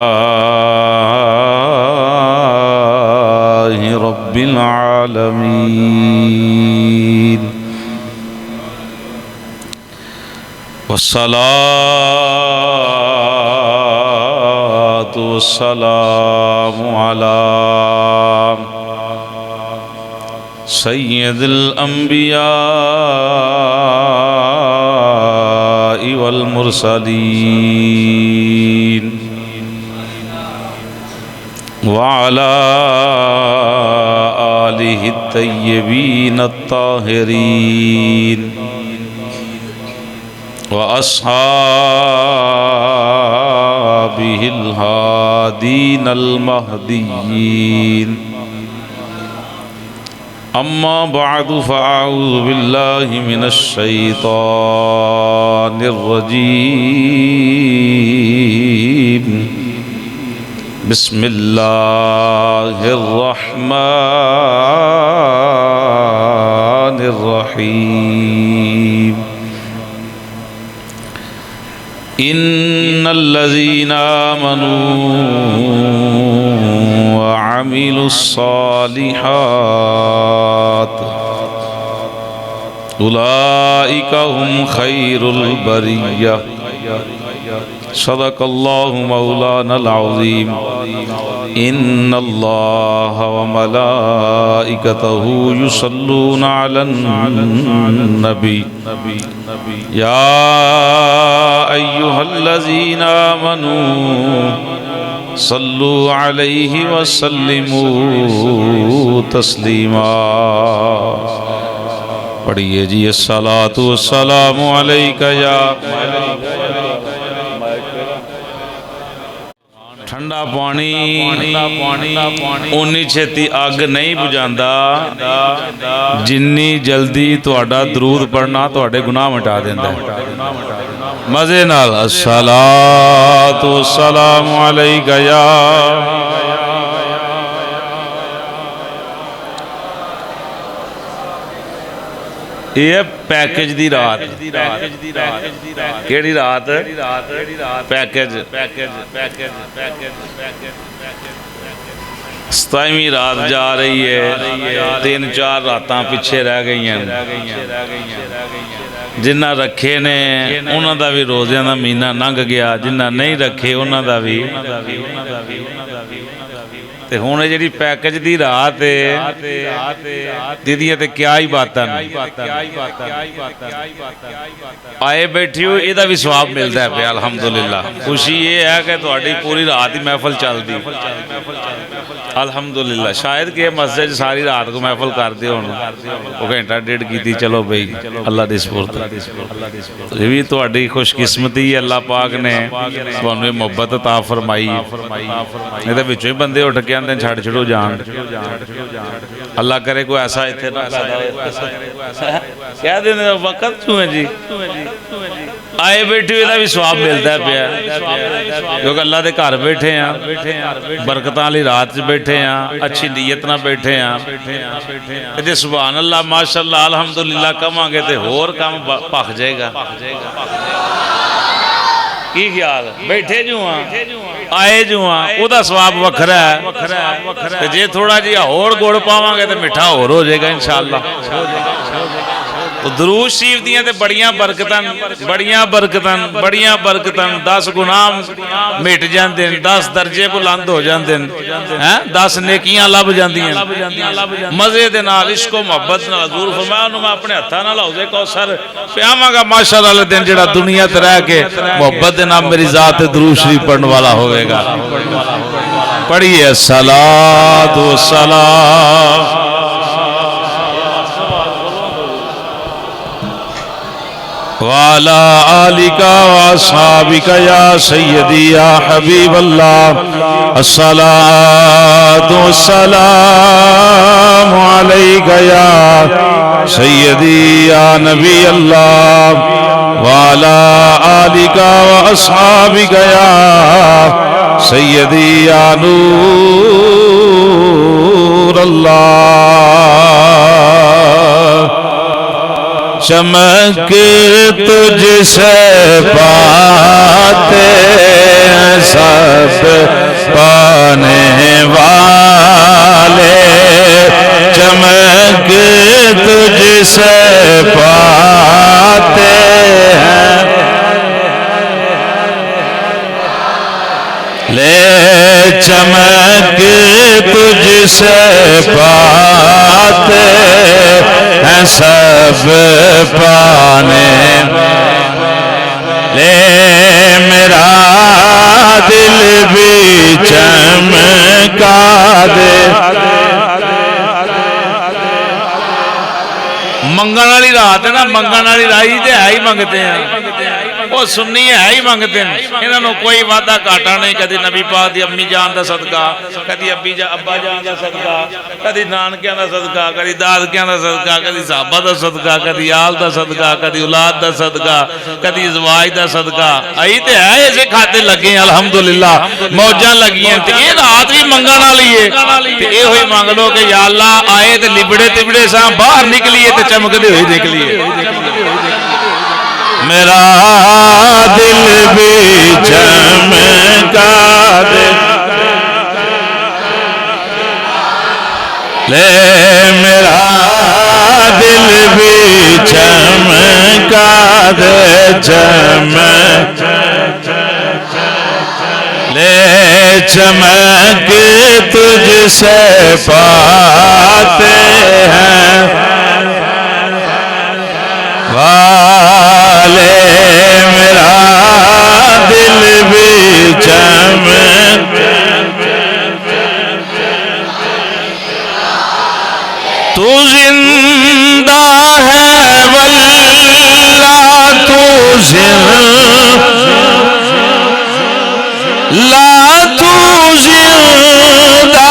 رب العالمين والصلاة والسلام على سيد الأنبياء والمرسلين وعلى آله الطيبين الطاهرين وأصحابه الهادين المهديين أما بعد فأعوذ بالله من الشيطان الرجيم بسم الله الرحمن الرحيم إن الذين آمنوا وعملوا الصالحات أولئك هم خير البرية صدق الله مولانا العظيم إن الله وملائكته يصلون على النبي يا أيها الذين آمنوا صلوا عليه وسلموا تسليما پڑھیے جی الصلاۃ والسلام علیک یا ٹھنڈا پانی اونی چھتی اگ نہیں بجھاندا جنی جلدی تہاڈا درود پڑھنا تہاڈے گناہ مٹا دیندا ہے مزے نال الصلاۃ والسلام علیک یا یہ پیکج دی رات کیڑی رات پیکج 27ویں رات جا رہی ہے 3-4 راتاں پیچھے رہ گئی ہیں جنہ رکھے نے انہاں دا بھی روزیاں دا مہینہ لنگھ گیا جنہ نہیں رکھے انہاں دا بھی تے ہونے جڑی پیکج دی رات ہے دیدی تے کیا ہی باتاں آئے بیٹھی ہو یہ دا بھی ثواب ملتا ہے پہ الحمدللہ خوشی یہ ہے کہ تہاڈی پوری رات ہی محفل چل دی الحمدللہ شاید کہ مسجد ساری رات کو محفل کر دے ہونا وہ گھنٹہ ڈیڑھ کی تھی چلو بھئی اللہ دی سپورت یہ بھی تہاڈی خوش قسمتی ہے اللہ پاک نے تھانوں محبت عطا فرمائی نہیں تے وچوں ہی بندے اٹھ کے آندے چھڑ چھڑو جان اللہ کرے کوئی ایسا اتنے نہ کہہ دینے وقت کیوں ہے جی آئے بیٹھے ہوئے دا بھی ثواب ملتا ہے پیا کیونکہ اللہ دے گھر بیٹھے ہیں برکتاں والی رات بیٹھے ہیں اچھی نیت نہ بیٹھے ہیں تے سبحان اللہ ماشاءاللہ الحمدللہ کماں گے تے ہور کام پک جائے گا کی خیال بیٹھے جو ہاں آئے جو ہاں او دا ثواب وکھرا ہے جے تھوڑا جی اور گوڑ پاواں گے تے مٹھا اور ہو جائے گا انشاءاللہ تو درود شریف دیاں تے بڑیاں برکتاں 10 گناہ مٹ جاندے 10 درجے بلند ہو جاندے 10 نیکیاں لب جاندیاں مزے دے نال عشق و محبت نال حضور فرمایا انہوں میں اپنے ہتھاں نال حوض کوثر پیاواں گا ماشاءاللہ والے دن جڑا دنیا تے رہ کے محبت دے نال میری ذات درود شریف پڑھن والا ہوے گا پڑھیے الصلاۃ والسلام وعلى آلك وأصحابك يا سيدي يا حبيب الله الصلاة والسلام عليك يا سيدي يا نبي الله وعلى آلك وأصحابك يا سيدي يا نور الله چمک تجھ سے پاتے ہیں سب پانے والے، چمک تجھ سے پاتے ہیں، لے چمک تجھ سے پاتے ہیں سب پانے، لے میرا دل بھی چمکا دے۔ منگن والی رات ہے نا، منگن والی رائی تے ہے ہی منگتے ہیں، وہ سنی ہے ہی منگتے ہیں، انہوں نے کوئی وعدہ کاٹا نہیں، کدی نبی پاک دی امی جان دا صدقہ، کدی ابا جان دا صدقہ، کدی نانکیاں دا صدقہ، کدی دادکیاں دا صدقہ، کدی صحابہ دا صدقہ، کدی آل دا صدقہ، کدی اولاد دا صدقہ، کدی ازواج دا صدقہ، آئی تے ہے ایسے کھاتے لگے ہیں الحمدللہ، موجاں لگی ہیں، تے یہ رات بھی منگن والی ہے، تے اے ہوئی مانگ لو کہ یا اللہ آئے تے لبڑے تبڑے ساں باہر نکلیے تے چمکدے ہوئے نکلیے، میرا دل بھی چمکا دے، لے میرا دل بھی چمکا دے، چمک لے چمک تجھ سے پاتے ہیں والے، میرا دل بھی چمک، تو زندہ ہے واللہ، تو زندہ، لا تو زندہ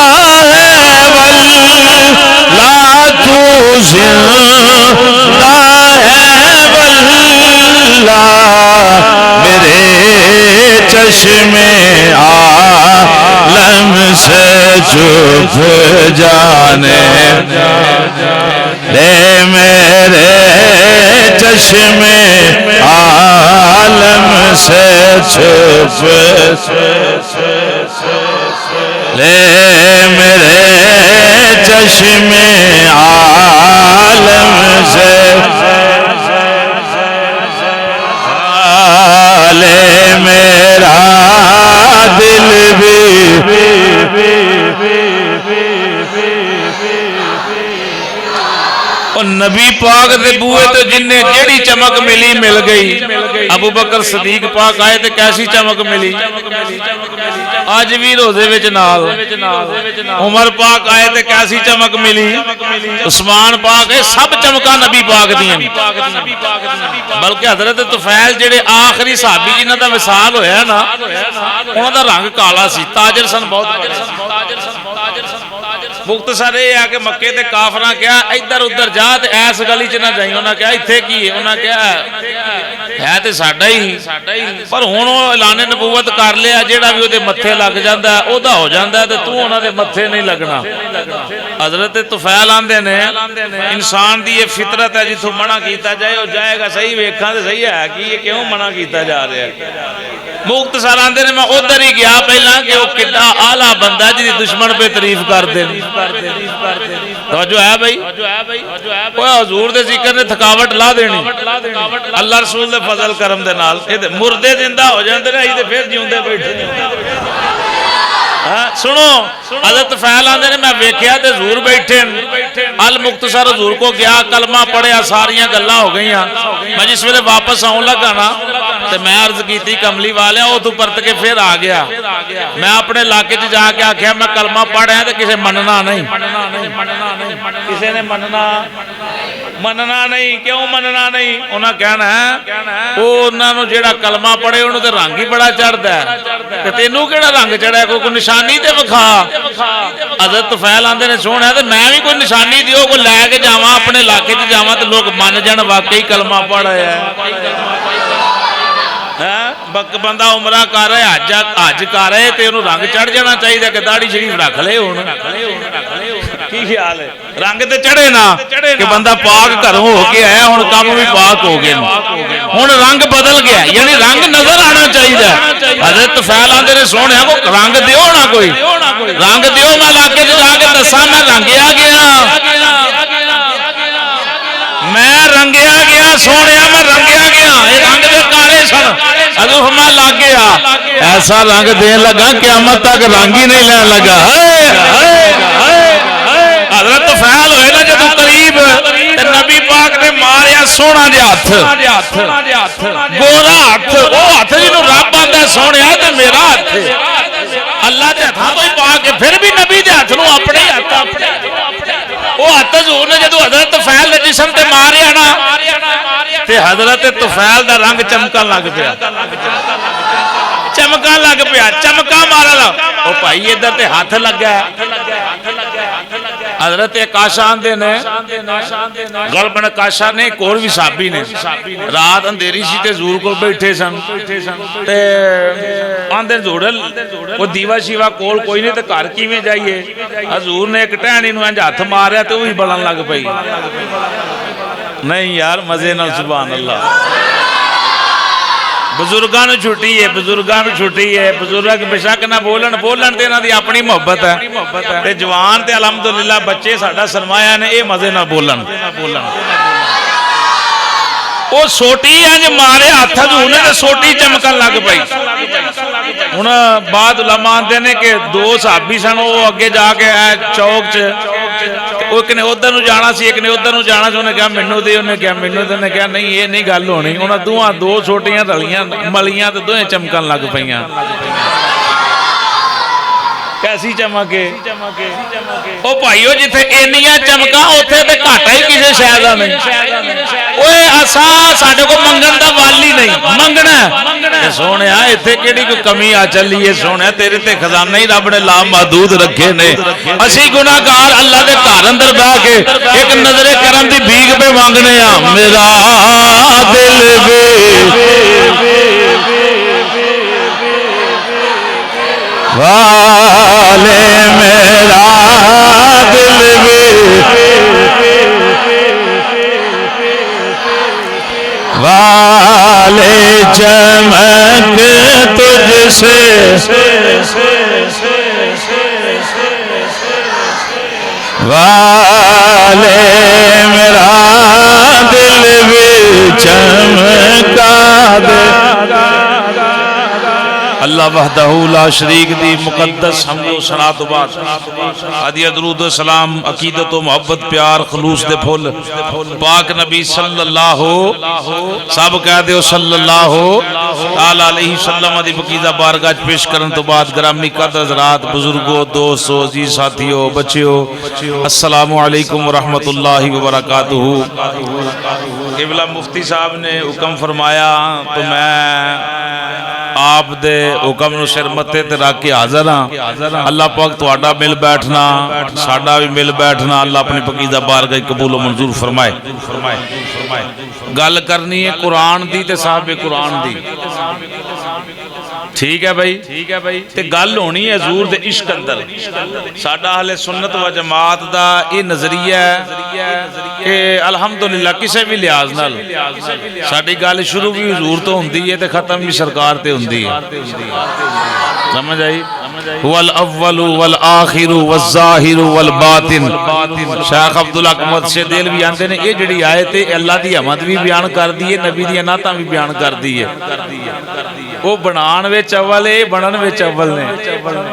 ہے واللہ، تو زندہ ہے واللہ، میرے چشمے عالم سے چھپ جانے دے، میرے چشمے عالم سے چھپ لے، میرے چشمے عالم سے لے، میرا دل بھی، اور نبی پاک دے بوئے تو جن نے جیڑی چمک ملی مل گئی، ابو بکر صدیق پاک آئے تے کیسی چمک ملی، آج بھی روزے وچ نال، عمر پاک آئے تے کیسی چمک ملی، عثمان پاک ہے، سب چمکا نبی پاک دیاں، بلکہ حضرت طفیل جڑے آخری صحابی جنہ دا وصال ہویا نا، انہاں دا رنگ کالا سی، تاجر سن بہت بڑے، مختصر یہ ہے کہ مکے تے کافراں کیا ادھر ادھر جا تے ایس گلی چ نہ جائیں، انہاں کیا ایتھے کی ہے، انہاں کیا ہے تے ساڈا ہی، پر ہن او اعلان نبوت کر لیا، جیڑا بھی اودے متھے لگ جاندا ہے اودا ہو جاندا ہے تے تو انہاں دے متھے نہیں لگنا۔ حضرت طفیل آندے نے انسان دی یہ فطرت ہے، جتھوں منع کیتا جائے او جائے گا، صحیح ویکھاں تے صحیح ہے کہ یہ کیوں منع کیتا جا رہا ہے۔ مختصر آندے نے میں ادھر ہی گیا پہلا کہ وہ کڈا اعلیٰ بندہ جی دشمن پہ تعریف کر دے، توجہ ہے بھائی، وہ حضور دے ذکر نے تھکاوٹ لا دینی، اللہ رسول دے فضل کرم دے نال مردے زندہ ہو جاندے نے، تے پھر جیوندے بیٹھے۔ سنو حضرت طفیل آندے نے میں ویکھیا تے حضور بیٹھے، المختصر حضور کو گیا، کلمہ پڑھیا، ساریاں گلاں ہو گئیاں، میں جس ویلے واپس آؤں لگا نا تے میں عرض کیتی کملی والے او تو پرت کے پھر آ گیا، میں اپنے علاقے چ جا کے آکھیا میں کلمہ پڑھ رہا تے کسے مننا نہیں، کسے نے مننا نہیں، کیوں مننا نہیں؟ انہاں کہنا ہے او انہاں نو جیڑا کلمہ پڑھے انہوں تے رنگ ہی بڑا چڑھدا ہے، تے تینوں کیڑا رنگ چڑھا ہے؟ کوئی نشانی تے وکھا۔ حضرت طفیل آندے نے سونا تے میں بھی کوئی نشانی دیو، کوئی لے کے جاواں اپنے علاقے چ جاواں تے لوگ من جان واقعی کلمہ پڑھ رہے ہیں۔ بندہ عمرہ کر رہا ہے حج کر رہا ہے تے انہوں رنگ چڑھ جانا چاہیے کہ داڑھی شریف رکھ لے ہون کی خیال ہے رنگ تے چڑھے نا کہ بندہ پاک گھروں ہو کے آیا ہن کام بھی پاک ہو گئے ہن رنگ بدل گیا یعنی رنگ نظر آنا چاہیے حضرت طفیل آندے نے سونیا کو رنگ دیو نا کوئی رنگ دیو میں علاقے تے جا کے دساں میں رنگیا گیا میں رنگیا گیا سونیا میں رنگیا گیا یہ رنگ دے کالے سن حضور فرمایا لگ گیا ایسا رنگ دین لگا قیامت تک رنگ ہی نہیں لین لگا حضرت طفیل ہوئے نا جدوں قریب نبی پاک نے ماریا سونا جہا ہاتھ گورا ہاتھ وہ ہاتھ جنوں رب آندا سونیا تے میرا ہاتھ اللہ دے ہاتھاں تو ہی پا کے پھر بھی نبی دے ہاتھ نوں اپنے ہاتھ وہ ہاتھ حضور نے جدوں حضرت طفیل دے جسم تے ماریا نا تے حضرت طفیل دا رنگ چمکن لگ پیا چمکن لگ پیا چمکا مارا لا او بھائی ادھر تے ہاتھ لگا حضرت کاشا آندے نے غلبن کاشا نے ایک اور بھی صحابی نے رات اندھیری سی تے حضور کول بیٹھے سن تے آندے حضور وہ دیوا شیوا کول کوئی نہیں تے گھر کیویں جائیے حضور نے ایک ٹہنی نوں انج ہاتھ ماریا تے وہی بلن لگ پئی نہیں یار مزے نال سبحان اللہ بزرگان چھٹی ہے بزرگان چھٹی ہے بزرگ بے شک نہ بولن تے انہاں دی اپنی محبت ہے تے جوان تے الحمدللہ بچے ساڈا سرمایہ نے اے مزے نہ بولن او سوٹی انج مارے ہاتھ حضور نے تے سوٹی چمکن لگ پئی ہن بعد علماء آندے نے کہ دو صحابی سن او اگے جا کے چوک چ ایک نے ادھر نو جانا سی ایک نے ادھر نو جانا سی انہیں کہا مینوں دے انہیں کہا مینوں دے انہیں کہا نہیں یہ نہیں گل ہونی انہاں دوہاں دو چھوٹیاں رلیاں ملیاں تے دوہیں چمکن لگ پیاں کیسی چمکے او بھائیو جتھے اینیاں چمکاں اوتھے تے گھاٹا ہی کسے شے دا نہیں اوئے اساں ساڈے کو منگن دا والی نہیں منگنا تے سونیا ایتھے کیڑی کوئی کمی آ چلی ہے سونیا تیرے تے خزانہ ہی رب نے لا محدود رکھے نے اسی گناہگار اللہ دے گھر اندر بیٹھ کے ایک نظر کرم دی بھیک پہ مانگنے ہاں میرا دل والے میرا دل والے چمک تجھ سے والے میرا دل بھی چمکا دے اللہ وحدہ لا شریک دی مقدس حمد و ثنا تو بعد ہدیہ درود و سلام عقیدت و محبت پیار خلوص دے پھول پاک نبی صلی اللہ سب کہہ دیو صلی اللہ تعالی علیہ وسلم دی پاکیزہ بارگاہ پیش کرن تو بعد گرامی قدر حضرات بزرگوں دوستوں عزیز ساتھیوں بچیوں السلام علیکم ورحمۃ اللہ وبرکاتہ قبلہ مفتی صاحب نے حکم فرمایا تو میں آپ دے حکم نو سر متے تے رکھ کے حاضر ہاں اللہ پاک تہاڈا مل بیٹھنا ساڈا بھی مل بیٹھنا اللہ اپنی پاکیزہ بارگاہ قبول و منظور فرمائے گل کرنی ہے قرآن دی تے صاحب قرآن دی ٹھیک ہے بھائی تے گل ہونی ہے حضور دے عشق اندر ساڈا اہل سنت و جماعت دا یہ نظریہ ہے کہ الحمدللہ کسے بھی لحاظ نال ساڈی گل شروع بھی حضور تو ہوندی ہے تے ختم بھی سرکار تے ہوندی ہے سمجھ آئی هو الاول والآخر والظاہر والباطن شیخ عبدالحق سے دل بھی آندے نے یہ جڑی آیت ہے اللہ دی حمد بھی بیان کر دی ہے نبی دی نعتاں بھی بیان کر دی ہے وہ بنان وچ اول ہے بنن وچ اول نے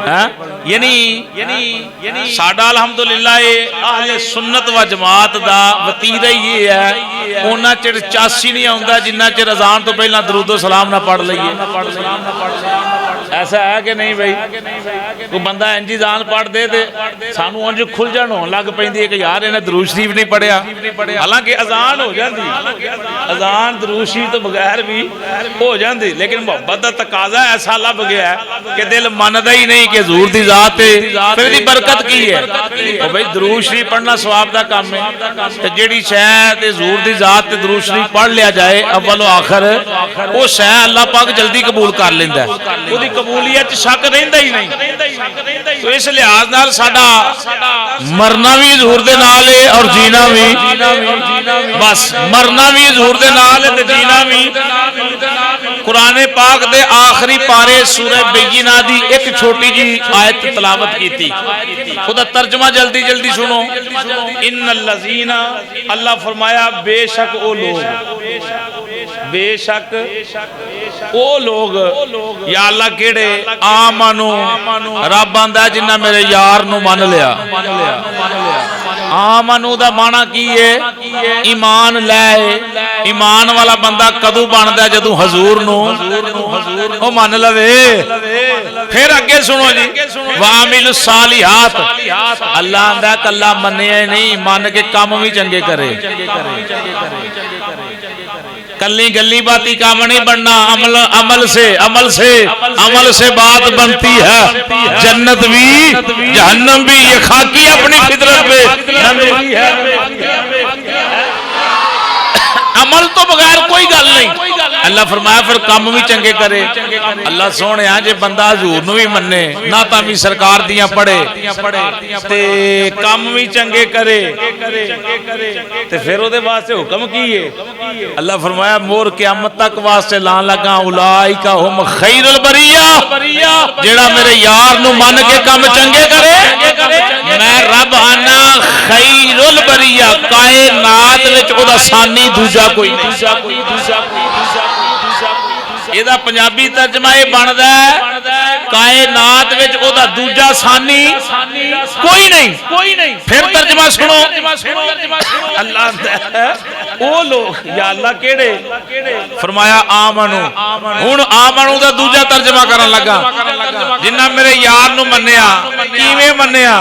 ہیں یعنی ساڈا الحمدللہ اہل سنت و جماعت دا وتیرہ یہ ہے اونا چر چاسی نہیں آوندا جنہ چر اذان تو پہلا درود و سلام نہ پڑھ لئیے ایسا ہے کہ نہیں بھائی؟ کوئی بندہ انجی جان پڑھ دے تے سانو انج کھلجن ہون لگ پیندی ہے کہ یار انہیں درود شریف نہیں پڑھیا، حالانکہ اذان ہو جاندی، اذان درود شریف تو بغیر بھی ہو جاندی، لیکن محبت دا تقاضا ایسا لب گیا ہے کہ دل مندا ہی نہیں کہ حضور دی ذات ہے، پھر دی برکت کی ہے؟ او بھائی درود شریف پڑھنا ثواب دا کام ہے، تے جیڑی شے تے حضور دی ذات تے درود شریف پڑھ لیا جائے اول و آخر، وہ شے اللہ پاک جلدی قبول کر لیندا ہے، وہ دی قبولیت شک رہندا ہی نہیں۔ تو اس لحاظ نال ساڈا مرنا بھی حضور دے نال ہے اور جینا بھی، بس مرنا بھی حضور دے نال ہے تے جینا بھی۔ قرآن پاک دے آخری پارے سورہ بینہ دی ایک چھوٹی جی آیت تلاوت کی تھی، خدا ترجمہ جلدی جلدی سنو۔ ان الذین، اللہ فرمایا بے شک او لوگ، بے شک او لوگ، یا اللہ کیڑے آمنو، رب آندا ہے جنہ میرے یار نو من لیا۔ آمنو دا معنی کی ہے؟ ایمان لائے۔ ایمان والا بندہ کدو بندا ہے جدوں حضور نو او من لوے۔ پھر اگے سنو جی، وَعَمِلُ الصَّالِحَاتِ، اللہ آندا ہے کلا منیا نہیں، من کے کام بھی چنگے کرے۔ کلی گلی باتی کام نہیں بننا، عمل سے بات بنتی ہے، جنت بھی جہنم بھی، یہ خاکی اپنی فطرت پہ نہ میری ہے۔ عمل تو بغیر کوئی گل نہیں۔ اللہ فرمایا پھر کام بھی چنگے کرے۔ اللہ سونے جے بندہ حضور نو بھی منے، نعتاں بھی سرکار دیاں پڑھے تے کام بھی چنگے کرے تے پھر او دے واسطے حکم کی ہے؟ اللہ فرمایا مور قیامت تک واسطے لان لگا اولائک ہم خیر البریہ، جیڑا میرے یار نو من کے کام چنگے کرے، میں رب آنا خیر البریہ، کائنات وچ او دا ثانی دوجا کوئی نہیں۔ یہ دا پنجابی ترجمہ یہ بندا ہے کائنات وچ او دا دوجا ثانی کوئی نہیں۔ پھر ترجمہ سنو، اللہ او لوگ، یا اللہ کیڑے؟ فرمایا آمنو۔ ہن آمنو دا دوجا ترجمہ کرن لگا، جنہ میرے یار نو منیا۔ کیویں منیا؟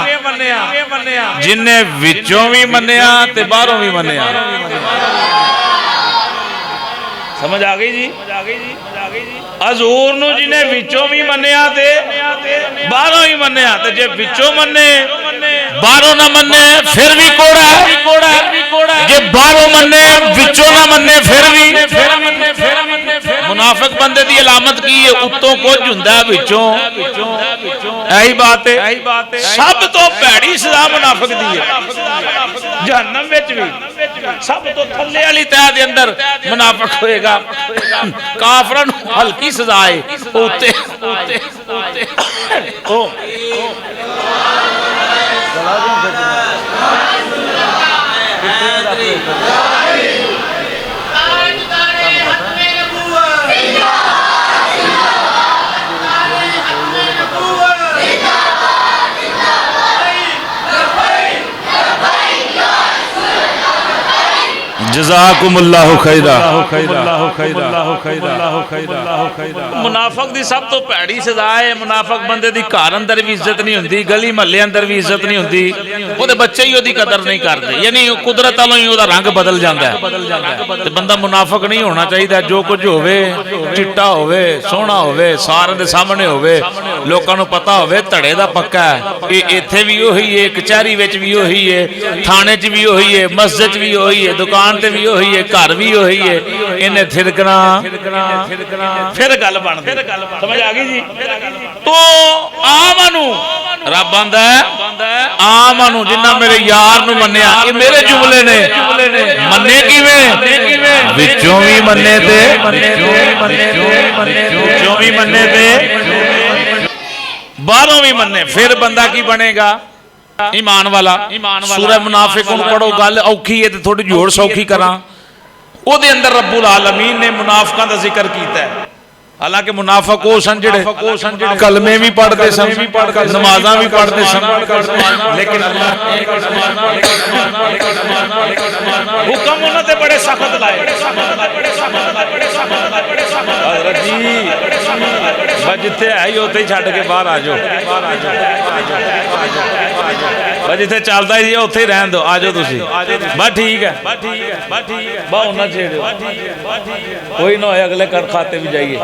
جن نے وچوں بھی منیا تے باہروں بھی منیا۔ سمجھ آ گئی جی؟ حضور نو جنہیں وچوں بھی منیا تے باہروں ہی منیا، تے جے وچوں منے باہروں نہ منے پھر بھی کوڑا ہے، جے باہروں منے وچوں نہ منے پھر بھی۔ منافق بندے دی علامت کی ہے؟ اتوں کچھ ہوندا ہے وچوں، یہی بات ہے۔ سب تو بھڑی سزا منافق دی ہے جہنم وچ بھی، سب تو تھلے والی تہہ دے اندر منافق ہوئے گا۔ کافراں نوں ہلکی سزا ہے، اوتے جزاکم اللہ خیرہ۔ منافق دی سب تو پیڑی سزا ہے، منافق بندے دی گھر اندر بھی عزت نہیں ہوندی، گلی محلے اندر بھی عزت نہیں ہوندی، وہ دے بچے ہی وہ دی قدر نہیں کرتے، یعنی قدرت والوں ہی وہ دا رنگ بدل جاندا ہے۔ تے بندہ منافق نہیں ہونا چاہیے، جو کچھ ہوئے چٹا ہوئے سونا ہوئے سارے دے سامنے ہوئے، لوکاں نوں پتہ ہوئے تڑے دا پکا ہے، یہ ایتھے بھی وہی ہے، کچہری وچ بھی وہی ہے، تھانے چ بھی وہی ہے، مسجد بھی وہی ہے، دکان تے بھی وہی ہے، گھر بھی وہی ہے، انہیں تھرکنا پھر گل بن دے۔ سمجھ آ گئی جی؟ تو آمنو، رب آندا ہے آمنو، جنہ میرے یار نو منیا، یہ میرے جملے نے، منے کیویں؟ وچوں بھی منے تے وچوں بھی منے تے باہروں بھی منے، پھر بندہ کی بنے گا؟ ایمان والا۔ سورہ منافقون پڑھو، گل اوکھی ہے تے تھوڑی جی ہور سوکھی کراں۔ او دے اندر رب العالمین نے منافقاں دا ذکر کیتا ہے، حالانکہ منافق وہ سن جڑے کلمے بھی پڑھتے سن، نمازاں بھی پڑھتے سن، لیکن حکم انہاں تے بڑے سخت لائے۔ حضرت جی بس جتنے ہے ہی اتنے ہی چھڈ کے باہر آ جاؤ بس جتنے چلتا ہی اتنے ہی رہن دو آ جاؤ تسی بس ٹھیک ہے بہت نہ چھیڑو کوئی نہ ہوئے اگلے کھاتے بھی جائیے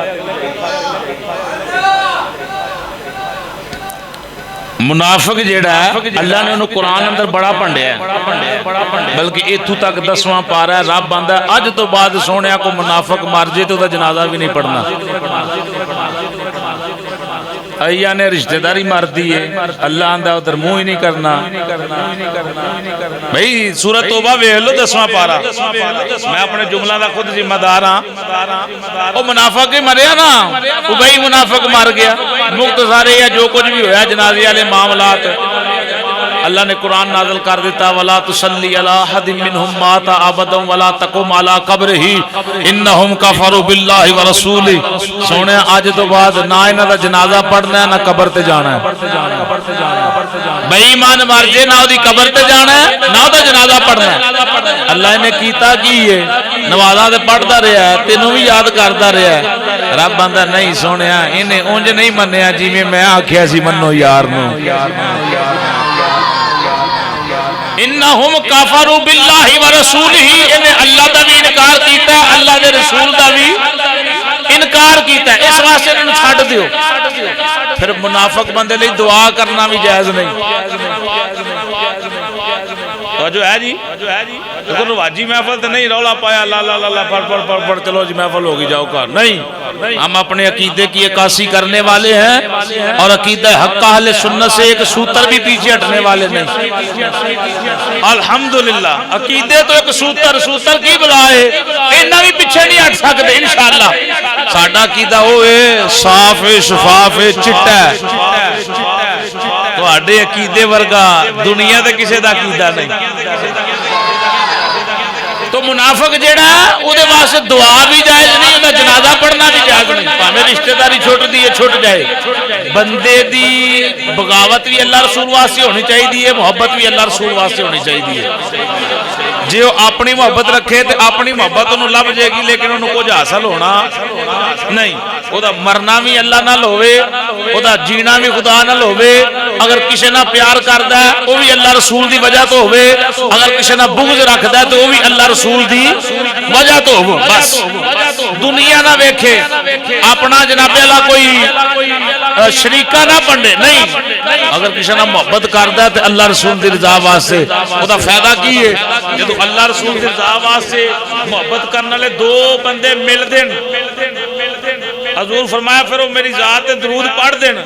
منافق جیڑا ہے اللہ نے انہوں قرآن اندر بڑا پنڈیا ہے بلکہ اتھو تک 10واں پارا ہے رب آندا ہے اج تو بعد سونے کو منافق مر جائے تو جنازہ بھی نہیں پڑھنا ایا نے رشتہ داری مار دی ہے اللہ آندا ادھر منہ ہی نہیں کرنا بھائی سورۃ توبہ ویکھ لو 10واں پارا میں اپنے جملہ دا خود ذمہ دار ہاں او منافق ہی مریا نا او بھائی منافق مر گیا مختصر ہے جو کچھ بھی ہویا جنازے والے معاملات اللہ نے قرآن نازل کر دیتا ولا تصلی علی احد منهم مات ابدا ولا تقم علی قبره انهم کفروا بالله ورسوله سونے اج تو بعد نہ انہاں دا جنازہ پڑھنا ہے نہ قبر تے جانا ہے بے ایمان مر جے نہ اودی قبر تے جانا ہے نہ دا جنازہ پڑھنا ہے اللہ نے کیتا کی ہے نمازاں تے پڑھدا رہیا ہے تینوں بھی یاد کردا رہیا ہے رب آندا نہیں سونیا انہیں اونج نہیں منیا جویں میں آکھیا سی منو یار نو انہم کافروا باللہ ورسولہ انہیں اللہ دا بھی انکار کیتا ہے اللہ دے رسول دا بھی انکار کیتا ہے اس واسطے انہوں چھڈ دیو پھر منافق بندے لئی دعا کرنا بھی جائز نہیں جو ہے جی لیکن رواجی محفل تو نہیں رولا پایا لا لا لا لا پڑھ چلو جی محفل ہوگی جاؤ کار نہیں ہم اپنے عقیدے کی عکاسی کرنے والے ہیں اور عقیدہ حق اہل سنت سے ایک سوتر بھی پیچھے ہٹنے والے نہیں الحمدللہ عقیدے تو ایک سوتر کی بلائے انہاں بھی پیچھے نہیں ہٹ سکتے انشاءاللہ ساڈا عقیدہ ہوئے صاف شفاف چٹا تواڈے عقیدے ورگا دنیا تے کسے دا عقیدہ نہیں تو منافق جیڑا او دے واسطے دعا بھی جائز نہیں اوندا جنازہ پڑھنا بھی جائز نہیں پاویں رشتہ داری چھوٹ دی چھوٹ جائے بندے دی بغاوت بھی اللہ رسول واسطے ہونی چاہیے محبت بھی اللہ رسول واسطے ہونی چاہیے جے وہ اپنی محبت رکھے تے اپنی محبت انہوں لب جائے گی لیکن انہوں کچھ حاصل ہونا نہیں او دا مرنا بھی اللہ نال ہوئے او دا جینا بھی خدا نال ہوئے اگر کسی نہ پیار کردا ہے وہ بھی اللہ رسول دی وجہ تو ہوئے اگر کسی نہ بغض رکھدا ہے تو وہ بھی اللہ رسول دی وجہ تو ہو بس دنیا نہ ویکھے اپنا جناب اللہ کوئی شریکہ نہ بننے نہیں اگر کسی نہ محبت کردا ہے تو اللہ رسول دی رضا واسطے او دا فائدہ کی ہے جدو اللہ رسول دی رضا واسطے محبت کرنے والے دو بندے مل دین حضور فرمایا پھر وہ میری ذات تے درود پڑھ دین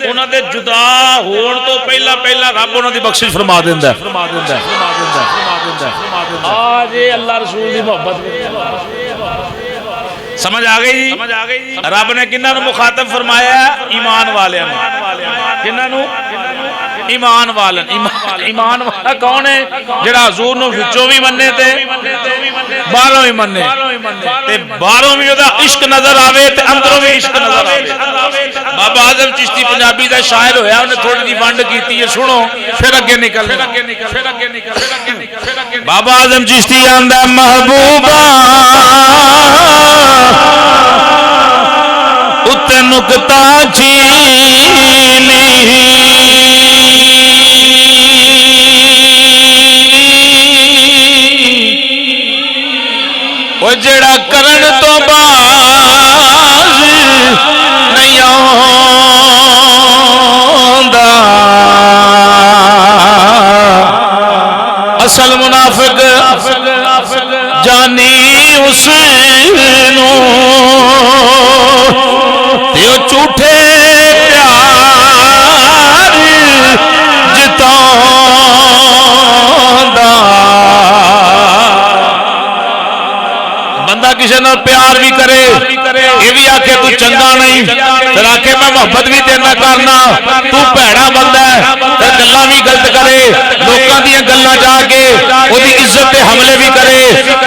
انہاں دے جدا ہون تو پہلا رب انہاں دی بخشش فرما دیندا ہے آج اللہ رسول دی محبت سمجھ آ گئی جی رب نے کنہاں نو مخاطب فرمایا ایمان والیاں کنہاں نو ایمان والن ایمان والا کون ہے جڑا حضور نو وچوں بھی مننے تے باہروں بھی مننے تے باہروں بھی دا عشق نظر آوے تے اندروں بھی عشق نظر آوے بابا اعظم چشتی پنجابی دا شاعر ہویا انہیں تھوڑی دی ونڈ کیتی ہے سنو پھر اگے نکل بابا اعظم چشتی آندا محبوبا اتے نکتا چینی وہ جڑا کرن تو باز نہیں آندا اصل منافق جانی اس نو دیو جھوٹے پیار جتاؤں بندہ کسی نے پیار بھی کرے یہ بھی آکھے تو چنگا نہیں پھر آکھے میں محبت بھی دینا کرنا تو پیڑا بندہ ہے پھر گلاں بھی غلط کرے لوکاں دی گلاں جا کے اودی عزت تے حملے بھی کرے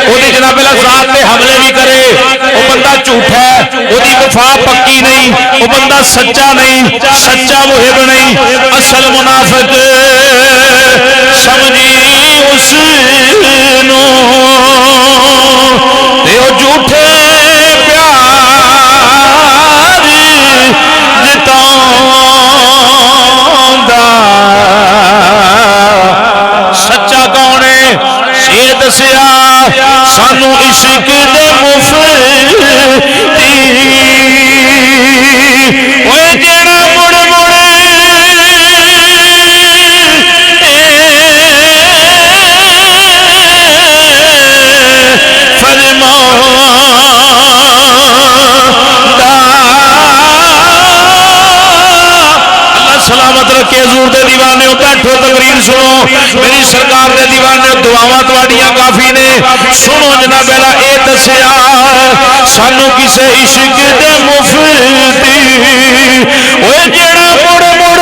اودی جناب اللہ ذات تے حملے بھی کرے وہ بندہ جھوٹا ہے اودی وفا پکی نہیں وہ بندہ سچا نہیں سچا محب نہیں اصل منافق سمجھی اس نو دیو جھوٹے پیار حضور دے دیوانے بیٹھو تقریر سنو میری سرکار دے دیوانے دعاواں تواڈیاں کافی نے سنو جناب والا اے دسیا سانو کسے عشق دے مفتی اوے جیڑا مڑ مڑ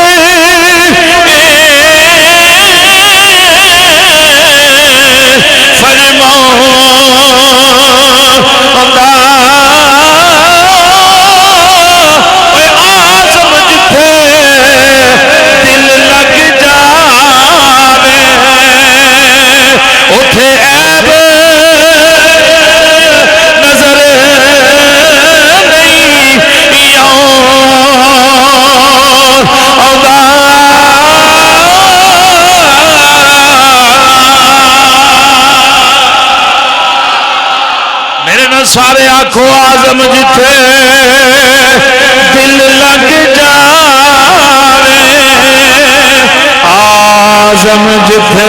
سارے آنکھوں آزم جتھے دل لگ جاوے آزم جتھے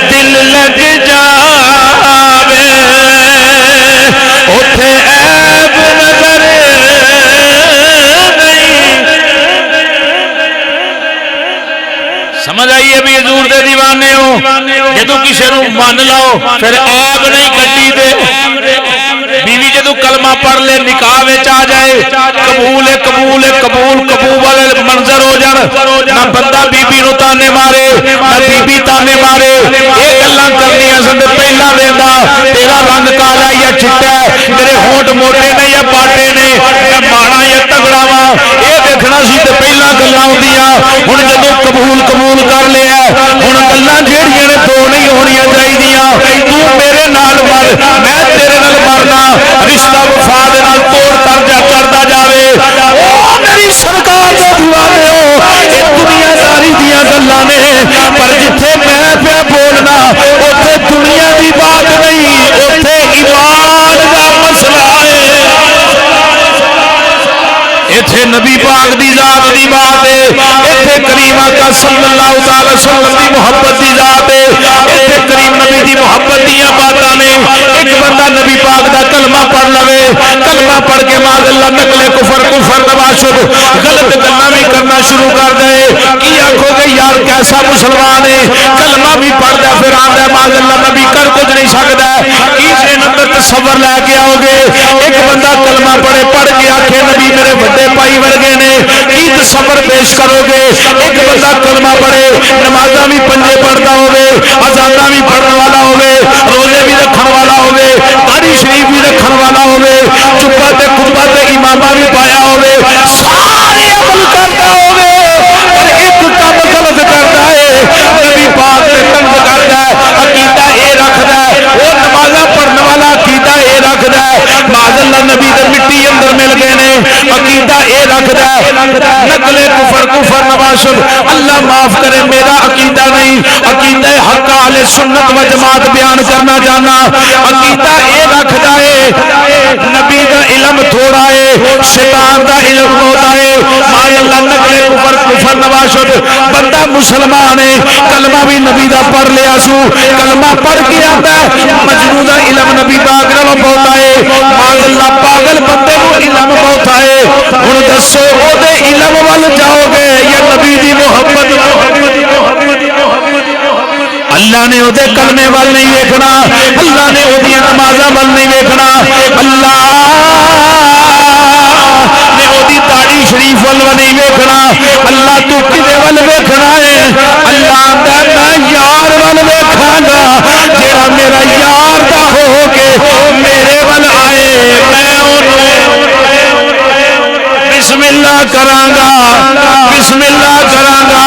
دل لگ جاوے اٹھے عیب نظر نہیں سمجھ آئیے بھی حضور دے دیوانے ہو جدو کسی نو مان لاؤ پھر عیب نہیں کٹی دے بیوی جدو کلمہ پڑھ لے نکاح وچ آ جائے قبول قبول قبول قبول والے منظر ہو جان نہ بندہ بی بی نو تانے مارے نہ بی بی تانے مارے یہ گلاں کرنیاں سن پہلا ویندا تیرا رنگ کالا یا چٹا ہے میرے ہونٹ موٹے نے یا پاٹے نے میں ماڑا یا تگڑا وا یہ دیکھنا سی تے پہلا گلاں ہوندیاں ہن جدو قبول قبول کر لیا ہن گلاں جیڑیاں نے دو نہیں ہونیاں چاہیدیاں تو میرے نال مر میں تیرے نال مرنا رشتہ وفا دے نال توڑ کر جا چڑھدا جاوے او میری سرکار دے دیوانے ہو اے دنیا داری دیاں گلاں نے پر جتھے میں پیا بولنا اوتھے دنیا دی بات نہیں اوتھے ایمان دا مسئلہ ہے ایتھے نبی پاک دی ذات دی بات ہے ایتھے کریم آقا صلی اللہ تعالی وسلم دی محبت دی ذات ہے ایتھے کریم نبی دی محبت دیاں باتاں نے ایک بندہ نبی پاک دا کلمہ پڑھ لوے کلمہ پڑھ کے ماذ اللہ نقل کفر کفر نواشد غلط گلاں بھی کرنا شروع کر دے کی آکھو گے یار کیسا مسلمان ہے کلمہ بھی پڑھ دے پھر آندا ہے ماذ اللہ نبی کر کچھ نہیں سکدا کی سے اندر تصور لے کے آؤ گے ایک بندہ کلمہ پڑھے پڑھ کے آکھے نبی میرے بڑے پائی ورگے نے کی تصور پیش کرو گے ایک بندہ کلمہ پڑھے نمازاں بھی پنجے پڑھتا ہوے اذاناں بھی پڑھن والا ہوے روزے بھی رکھن والا ہوے داڑھی شریف بھی رکھن والا ہوے چپا تے کھپا تے امامہ بھی پایا ہوے سارے عمل کرتا ہوے پر ایک کام غلط کرتا ہے نبی پاک تے تنگ کرتا ہے عقیدہ اے رکھدا ہے او نمازاں پڑھن والا عقیدہ اے رکھدا ہے معاذ اللہ نبی دے مٹی اندر مل گئے نے عقیدہ اے رکھدا ہے نقل کفر کفر نواشد اللہ معاف کرے میرا عقیدہ نہیں عقیدہ حق اہل سنت و جماعت بیان کرنا جانا عقیدہ اے رکھدا ہے نبی دا علم تھوڑا ہے شیطان دا علم ہوتا ہے ماء اللہ نقل کفر کفر نواشد بندہ مسلمان ہے کلمہ بھی نبی دا پڑھ لیا سو کلمہ پڑھ کے آتا ہے مجنون دا علم نبی پاک نالوں بہت ہے ماء اللہ پاگل بندے کو علم بہت ہے ہن دسو او دے علم ول جاؤ گے یا نبی دی محبت اللہ نے او دے کلمے ول نہیں ویکھنا اللہ نے او دی نمازاں ول نہیں ویکھنا اللہ نے او دی داڑھی شریف ول نہیں ویکھنا اللہ تو کدے ول ویکھنا ہے اللہ دا میں یار ول ویکھاں گا جڑا میرا یار دا ہو کے میرے ول آئے میں اونوں بسم اللہ کراں گا بسم اللہ کراں گا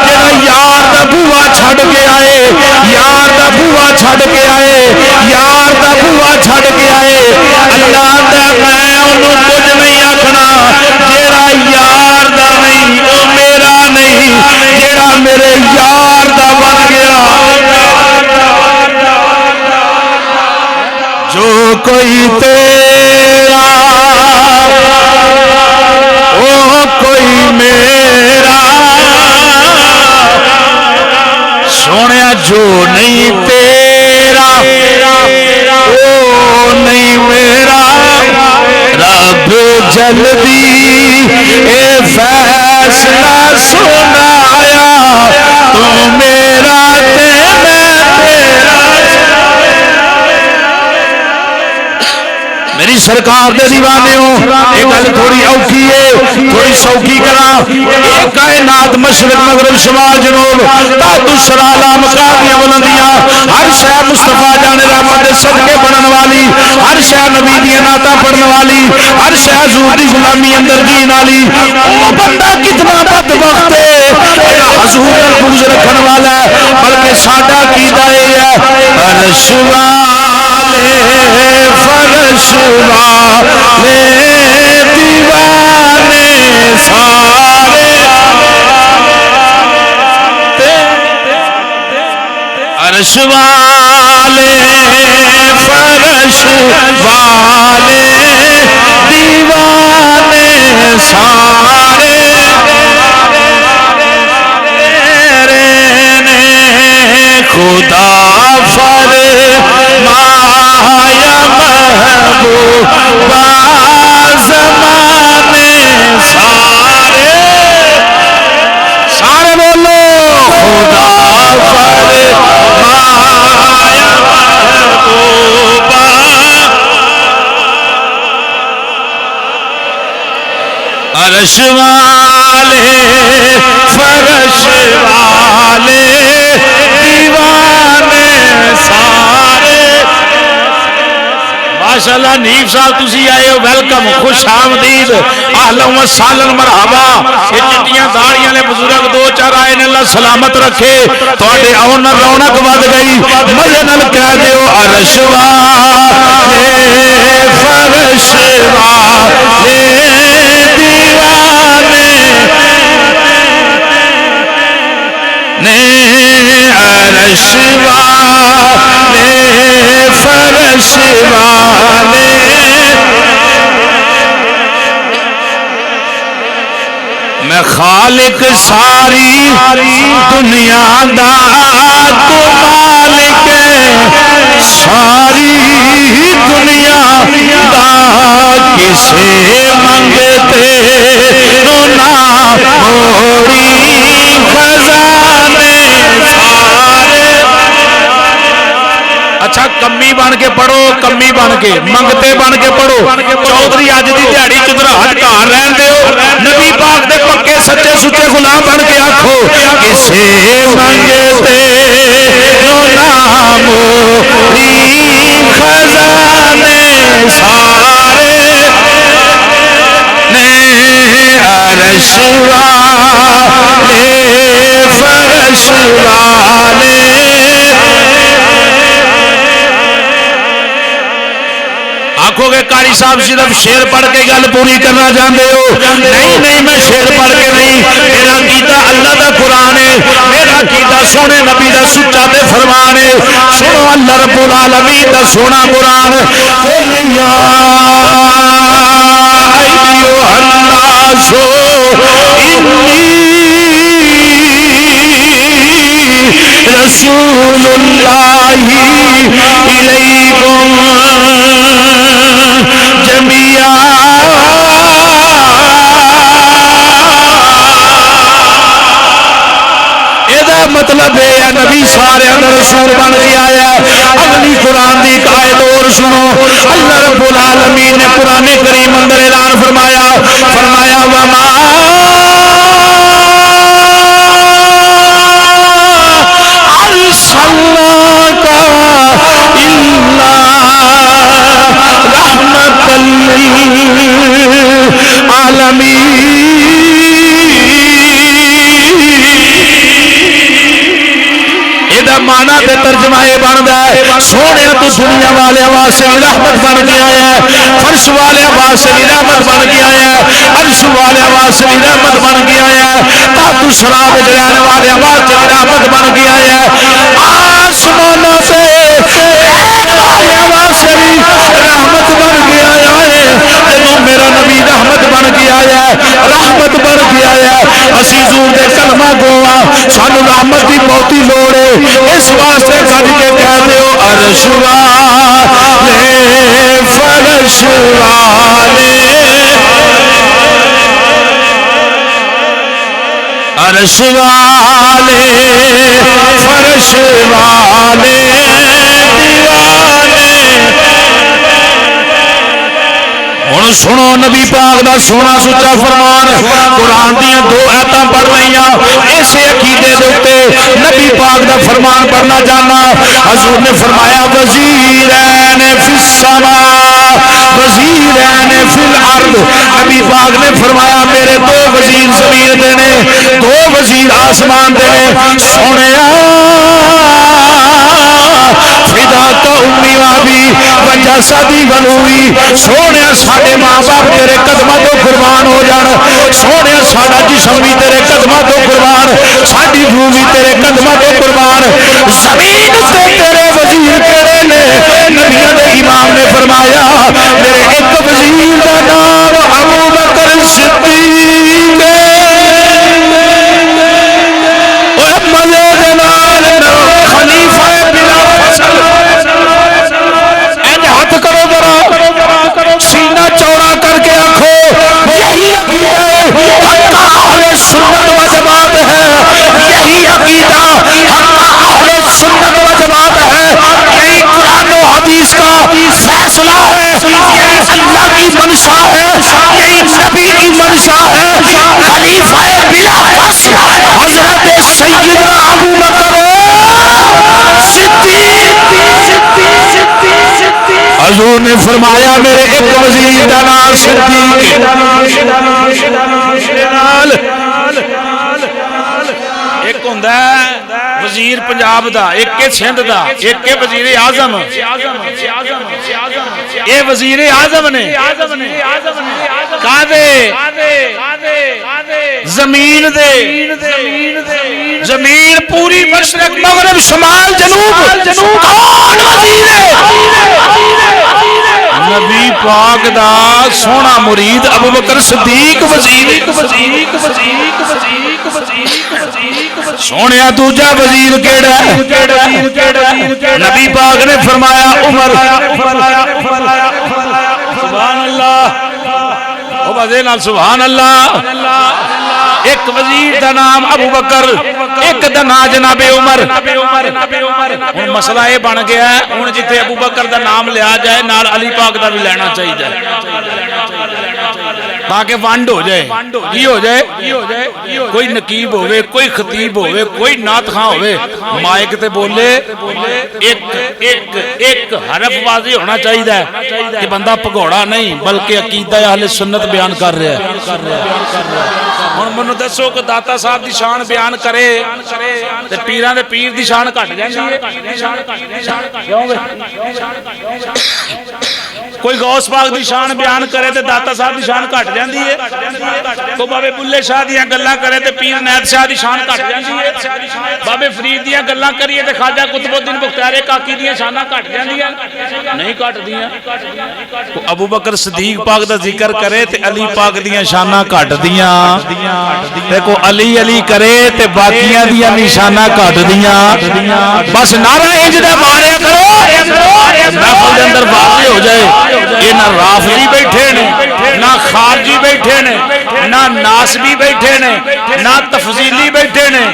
جڑا یار دا بوا چھڑ کے آئے یار دا بوا چھڑ کے آئے یار دا بوا چھڑ کے آئے اللہ دا میں اونوں کچھ نہیں آکھنا جڑا یار دا نہیں او میرا نہیں جڑا میرے یار دا بن گیا جو کوئی تیرا او کوئی میرا سونیا جو نہیں تیرا او نہیں میرا رب جلدی اے سرکار دے دیوانے ہو یہ گل تھوڑی اوکھی ہے تھوڑی سوکھی کرا یہ کائنات مشرق مغرب شمال جنوب تحت الشرع مقامیاں بلندیاں ہر شے مصطفیٰ جان رحمت دے صدقے بنن والی ہر شے نبی دی نعتاں پڑھن والی ہر شے حضور دی غلامی اندر دین والی او بندہ کتنا بدبخت ہے جڑا حضور نال بغض رکھن والا ہے بلکہ ساڈا عقیدہ یہ ہے فرش والے فرش والے دیوانے سارے فرش والے فرش والے دیوانے سارے خدا فرمایا محبوبہ زمانے سارے سارے بولو خدا فرمایا محبوبہ عرش والے فرش والے دیوانے سارے ماشاءاللہ نیف صاحب تسی آئے ہو ویلکم خوش آمدید اہلا و سہلا مرحبا یہ چٹیاں داڑیاں لے بزرگ دو چار آئے نے اللہ سلامت رکھے تواڈے آون نال رونق ود گئی مزے نال کہہ دیو عرش والے فرش والے دیوانے عرش والے فرش والے میں خالق ساری دنیا دا تو مالک ساری دنیا دا کسے منگتے نو نہ موڑی خزانے سارے اچھا کمی بن کے پڑھو کمی بن کے منگتے بن کے پڑھو چودھری اج دی دیہڑی چدراہٹ گھر رہن دیو نبی پاک دے پکے سچے سچے غلام بن کے آکھو کسے منگتے نو نامو ری خزانے سارے نے عرش والے فرش والے آنکھوں کے قاری صاحب صرف شعر پڑھ کے گل پوری کرنا چاہتے ہو نہیں میں شعر پڑھ کے نہیں میرا عقیدہ اللہ دا قرآن ہے میرا عقیدہ سونے نبی دا سچا تے فرمان ہے سنو اللہ رب العالمین دا سونا قرآن یا ایھا الناس انی رسول اللہ الیکم جميعا مطلب ہے نبی سارے رسول بن کے آیا اگلی قرآن دی آیت اور سنو اللہ رب العالمین نے قرآن کریم اندر اعلان فرمایا وما ارسلناک الا رحمت للعالمین مانا تے ترجمہ یہ بنتا ہے سونے تو دنیا والے واسطے رحمت بن کے آیا ہے فرش والے واسطے رحمت بن کے آیا ہے عرش والے واسطے رحمت بن کے آیا ہے تحت شراب رہنے والے واسطے رحمت بن کے آیا ہے آسمانوں سے واسطے رحمت بن کے آیا ہے جب میرا نبی رحمت بن کے آیا ہے رحمت بن کے آیا ہے اسی حضور دے کلمہ گوا سانو رحمت دی بہتی لوڑ ہے اس واسطے کھڑ کے کہتے ہو عرش والے فرش والے عرش والے فرش والے دیوانے ہن سنو نبی پاک دا سونا سچا فرمان قرآن دیاں 2 آیتاں پڑھ رہیاں اس عقیدے دے اوتے نبی پاک دا فرمان پڑھنا چاہنا حضور نے فرمایا وزیرین فی السماء وزیرین فی الارض نبی پاک نے فرمایا میرے 2 وزیر زمین دے نے 2 وزیر آسمان دے نے سونیا فدا تو امی وابی وجہ سادی بنوی سونے ساڑے ماں باپ تیرے قدمہ تو قربان ہو جان سونے ساڑا جسم بھی تیرے قدمہ تو قربان ساڑی روح بھی تیرے قدمہ تو قربان زمین تے تیرے وزیر تیرے نے نبیوں نے امام نے فرمایا میرے ایک وزیر کا نام ابو بکر صدیق مزے دنال خلیفہ بلا فصل ہاتھ کرو ذرا سینہ چوڑا کر کے رکھو یہی عقیدہ اہل سنت و جماعت ہے یہی عقیدہ اہل سنت و جماعت ہے یہی قرآن و حدیث کا فیصلہ ہے یہ اللہ کی منشا ہے یہی نبی کی منشا ہے خلیفہ بلا فصل حضرت سیدنا ابو بکر حضور نے فرمایا میرے ایک وزیر دا نام صدیق ایک ہوندا ہے وزیر پنجاب دا ایک ہے سندھ دا ایک ہے وزیر اعظم اے وزیر اعظم نے کادے زمین دے زمین پوری مشرق مغرب شمال جنوب کون وزیر ہے نبی پاک دا سونا مرید ابو بکر صدیق وزیر سونیا دوجا وزیر کیڑا ہے نبی پاک نے فرمایا عمر سبحان اللہ او بازے نال سبحان اللہ ایک وزیر دا نام ابو بکر ایک دا نام جناب عمر ہن مسئلہ یہ بن گیا ہے ہن جتھے ابو بکر دا نام لیا جائے نال علی پاک دا بھی لینا چاہیے تاکہ ونڈ ہو جائے کی ہو جائے کوئی نقیب ہوئے کوئی خطیب ہوئے کوئی نعت خواں ہوئے مائک تے بولے ایک حرف واضح ہونا چاہیے کہ بندہ پگوڑا نہیں بلکہ عقیدہ اہل سنت بیان کر رہا ہے ہن منو دسو کہ داتا صاحب دی شان بیان کرے تے پیراں دے پیر دی شان گھٹ جاندی ہے کوئی غوث پاک دی شان بیان کرے تے داتا صاحب دی شان گھٹ جاندی ہے کوئی بابے بلے شاہ دیاں گلاں کرے تے پیر نیت شاہ دی شان گھٹ جاندی ہے بابے فرید دیاں گلاں کریے تے خواجہ قطب الدین بختیار کاکی دیاں شاناں گھٹ جاندیاں نہیں گھٹ دیاں ابو بکر صدیق پاک دا ذکر کرے تے علی پاک دیاں شاناں گھٹ دیاں تے کو علی علی کرے تے باقیاں دیاں نشاناں گھٹ دیاں بس نعرہ انج دا ماریا کرو محفل دے اندر واضح ہو جائے یہ نہ رافضی بیٹھے نے نہ خارجی بیٹھے نے نہ ناسبی بیٹھے نے نہ تفضیلی بیٹھے نے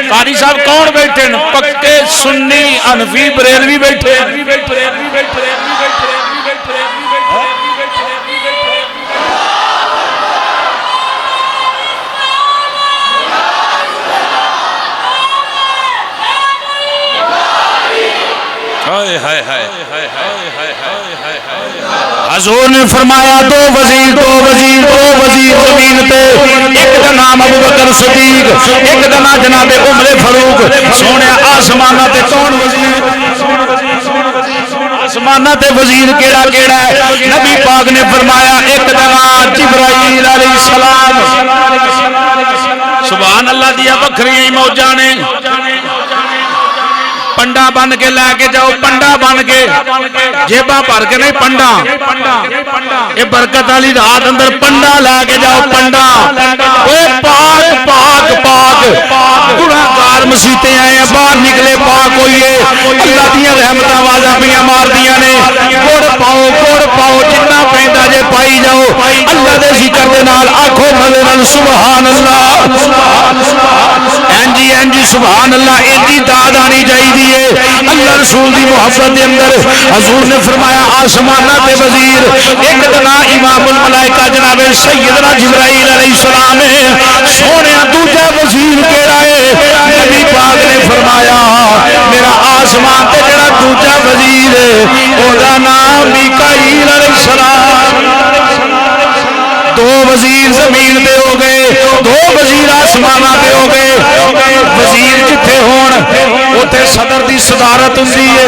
قاری صاحب کون بیٹھے نے پکے سنی حنفی بریلوی بیٹھے حضور نے فرمایا دو وزیر زمین تے ایک دا نام ابو بکر صدیق ایک دا نام جناب عمر فاروق سونے آسمانہ تے کون وزیر آسمانہ تے وزیر کیڑا کیڑا ہے نبی پاک نے فرمایا ایک دا نام جبرائیل علیہ السلام سبحان اللہ دیا بکھری موجاں نے پنڈا بن کے لے کے جاؤ پنڈا بن کے جیباں بھر کے نہیں پنڈا یہ برکت والی رات اندر پنڈا لے کے جاؤ پنڈا اوے پاک پاک پاک گناہگار مسیتے آئے ہیں باہر نکلے پاک ہوئیے اللہ دیاں رحمتاں واجاں پیاں مار دیاں نے گڑ پاؤ جتنا پیندا جے پائی جاؤ اللہ دے ذکر دے نال آکھو مزے نال سبحان اللہ این جی سبحان اللہ ایڈی داد آنی چاہیے اللہ رسول دی محبت دے اندر حضور نے فرمایا آسمانہ تے وزیر ایک دن امام الملائکہ جناب سیدنا جبرائیل علیہ السلام سونے دوجا وزیر کیڑا ہے نبی پاک نے فرمایا میرا آسمان تے جڑا دوجا وزیر ہے او دا نام میکائیل علیہ السلام دو وزیر زمین دے ہو گئے دو وزیر آسمانہ دے ہو گئے وزیر جتھے ہون اوتھے صدر دی صدارت ہوندی ہے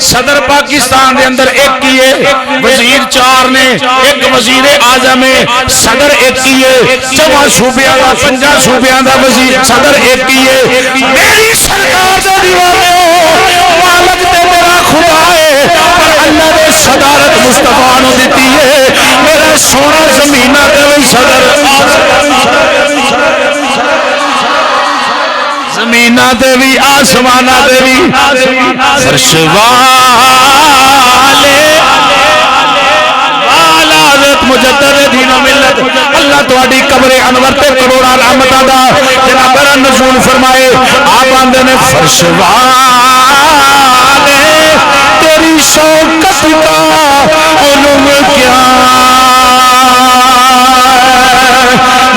صدر پاکستان دے اندر ایک ہی ہے وزیر چار نے ایک وزیر اعظم ہے صدر ایک ہی ہے چواں صوبیاں دا پنجاں صوبیاں دا وزیر صدر ایک ہی ہے میری سرکار دے دیوانے مالک تے میرا خدا ہے پر اللہ نے صدارت مصطفیٰ نو دیتی ہے میرا سونا زمینہ دے وی صدر زمینہ دے وی آسمانہ دے وی فرش والے والا حضرت مجدد دین و ملت اللہ تواڈی قبر انور تے کروڑاں رحمتاں دا جناب نزول فرمائے آپ آندے نے فرش والے تیری شوکت کا علم کیا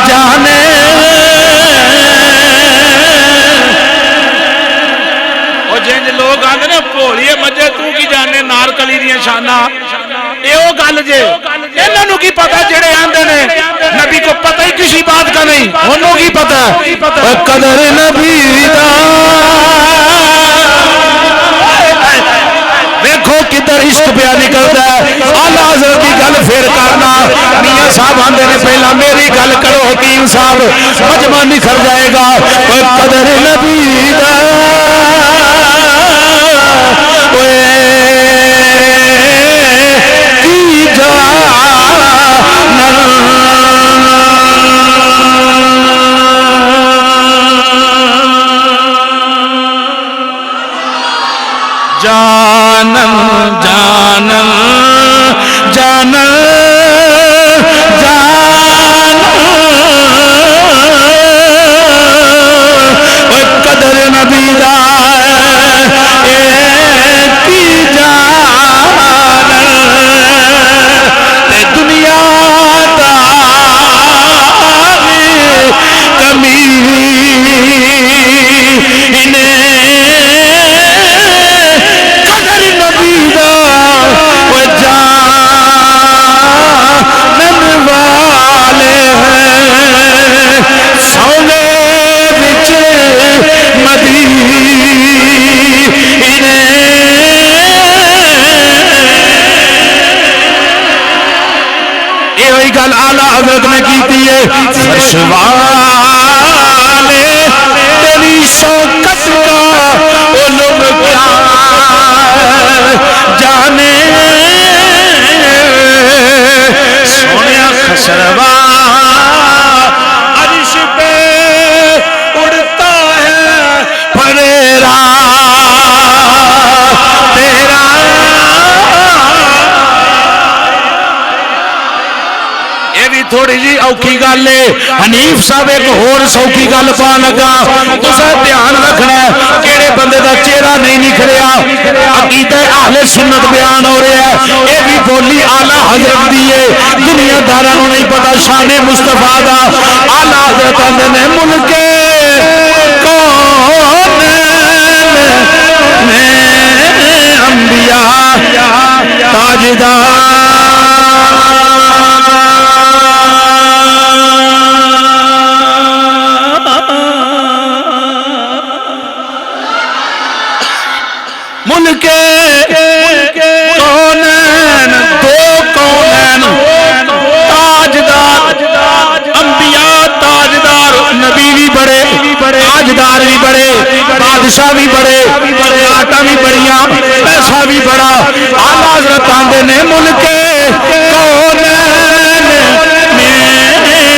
جانے اور جن لوگ آندے نے بھولیے مجھے تو کی جانے نار کلی دیاں شانہ اے او گل جے انہاں نوں کی پتہ جڑے آندے نے نبی کو پتہ ہی کسی بات کا نہیں انہوں کی پتہ قدر نبی دا دیکھو کدھر عشق پیا نکلتا ہے اعلیٰ حضرت کی گل پھر کرنا میاں صاحب آندے نے پہلا میری گل کرو حکیم صاحب مجمع نکھر جائے گا قدر نبی دا کی جانن جانن جانن قدر نبی دا کی جانن تے دنیا دا کمی گل اعلیٰ حضرت نے کیتی ہے فرش والے تیری شوکت کا علم کیا جانے سونیا خسروا عرش پہ اڑتا ہے پھریرا تیرا تھوڑی جی اوکھی گل ہے حنیف صاحب ایک اور سوکھی گل پا لگا تساں دھیان رکھنا ہے کیڑے بندے دا چہرہ نہیں نکھریا عقیدہ اہل سنت بیان ہو رہا ہے اے بھی بولی اعلی حضرت دی ہے دنیا داراں نوں نہیں پتہ شان مصطفیٰ دا اعلی حضرت اندے نے ملک کون میں انبیاء تاجدار ملک کونین دو کونین تاجدار انبیاء تاجدار نبی بھی بڑے تاجدار بھی بڑے بادشاہ بھی بڑے آٹا بھی بڑیاں پیسہ بھی بڑا اعلیٰ حضرت آندے نے ملک کونین میں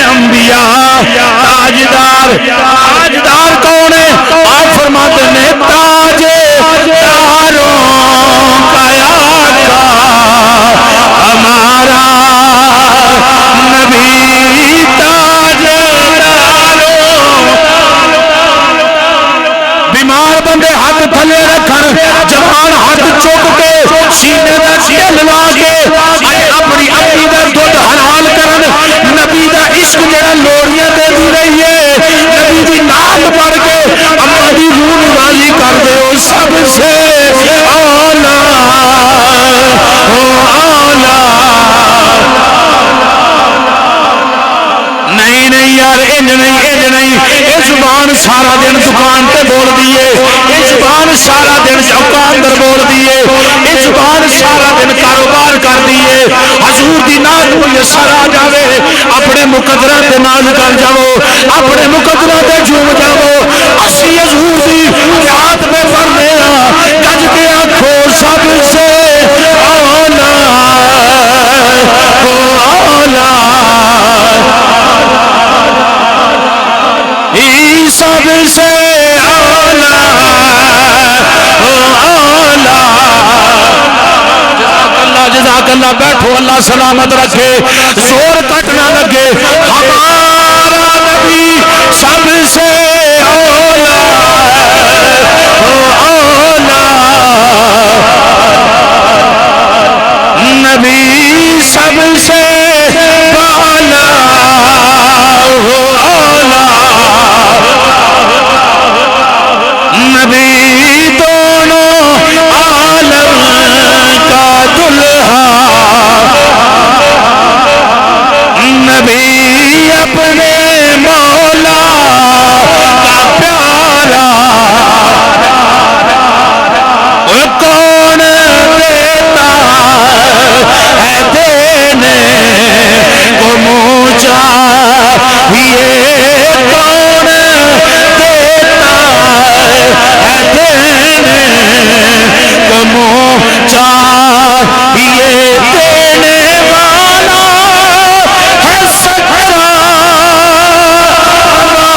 انبیاء تاجدار تاجدار کون ہے آپ فرماتے ہیں تاج ہمارا نبی تاج سارا دن دکان تے بول دیے، یہ زبان سارا دن چوکا اندر بول دیے، یہ زبان سارا دن کاروبار کر دیے، حضور دی نال میسر آ جاوے، اپنے مقدرہ تے ناز کر جاؤ، اپنے مقدرہ تے جھوم جاؤ، اسی حضور دی یاد میں پڑھنے گج کے آنکھوں سب سے اولا اولا سب سے اولا اولا جزاک اللہ بیٹھو اللہ سلامت رکھے زور کٹ نہ لگے ہمارا نبی سب سے اولا اولا نبی سب سے بالا اولا نبی دونوں عالم کا دلہا نبی اپنے مولا کا پیارا کون دیتا ہے دینے کو منہ چاہیے کون دیتا ہے دینے کو منہ چاہیے دینے والا ہے سچا ہمارا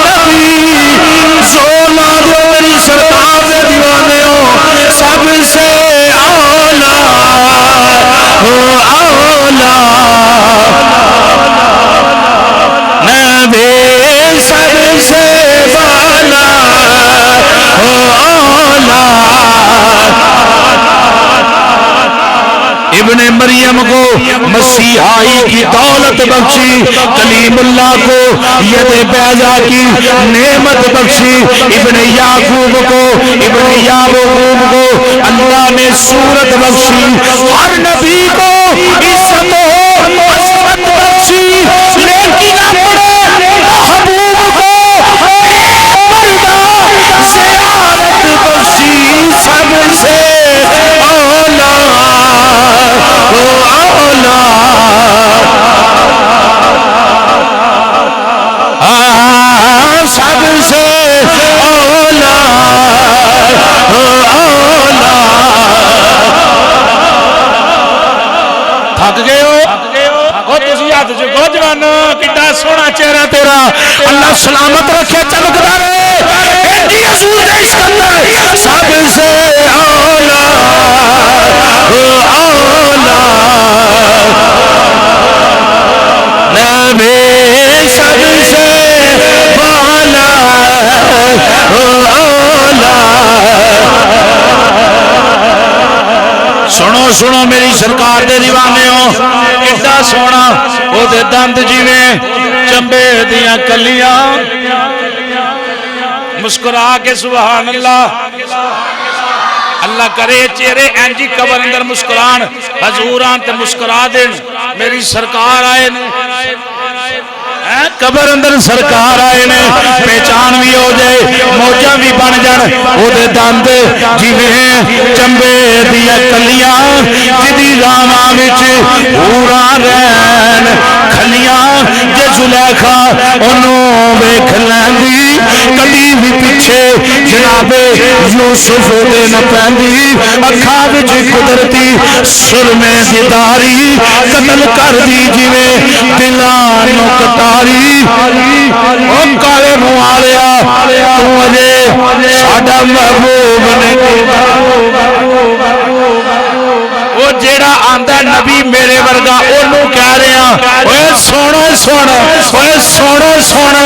نبی سونا جو میری سرکار سے دیوانے ہو سب سے اولا اولا نبی سب سے بالا اولا ابن مریم کو مسیحائی کی دولت بخشی کلیم اللہ کو ید بیضا کی نعمت بخشی ابن یعقوب کو ابن یعقوب کو اللہ نے صورت بخشی ہر نبی کو عزت و عظمت بخشی لیکن اپنے محبوب کو پردہ زیارت بخشی سب سے اولا اولا سب سے اولا اولا تھک گئے ہو تسی ہاتھ چکو جوانو کتنا سونا چہرہ تیرا اللہ سلامت رکھے چمکدا رہے ایڈی حضور دے عشق اندر سب سے اولا اولا نبی سب سے بالا اولا سنو سنو میری سرکار دے دیوانے ہو کتنا سونا وہ دے دند جیویں چمبے دیاں کلیاں مسکرا کے سبحان اللہ اللہ کرے چہرے اینجی قبر اندر مسکران حضوران تے مسکرا دین میری سرکار آئے نے قبر اندر سرکار آئے نے پہچان بھی ہو جائے موجہ بھی بن جان او دے دند جیویں چمبے دیا کلیاں جدی راواں وچ پورا رہن کھلیاں جے زلیخا انہوں ویکھ لیندی کبھی بھی پیچھے جناب یوسف دے نہ پیندی اکھاں وچ قدرتی سرمے دی داری قتل کر دی جویں دلاں نو کٹاری او کالے منہ والیا تو اجے ساڈا محبوب نہیں وہ جیڑا آندا نبی میرے ورگا اونوں کہہ رہے ہیں اوے سونا سونا اوے سونا سونا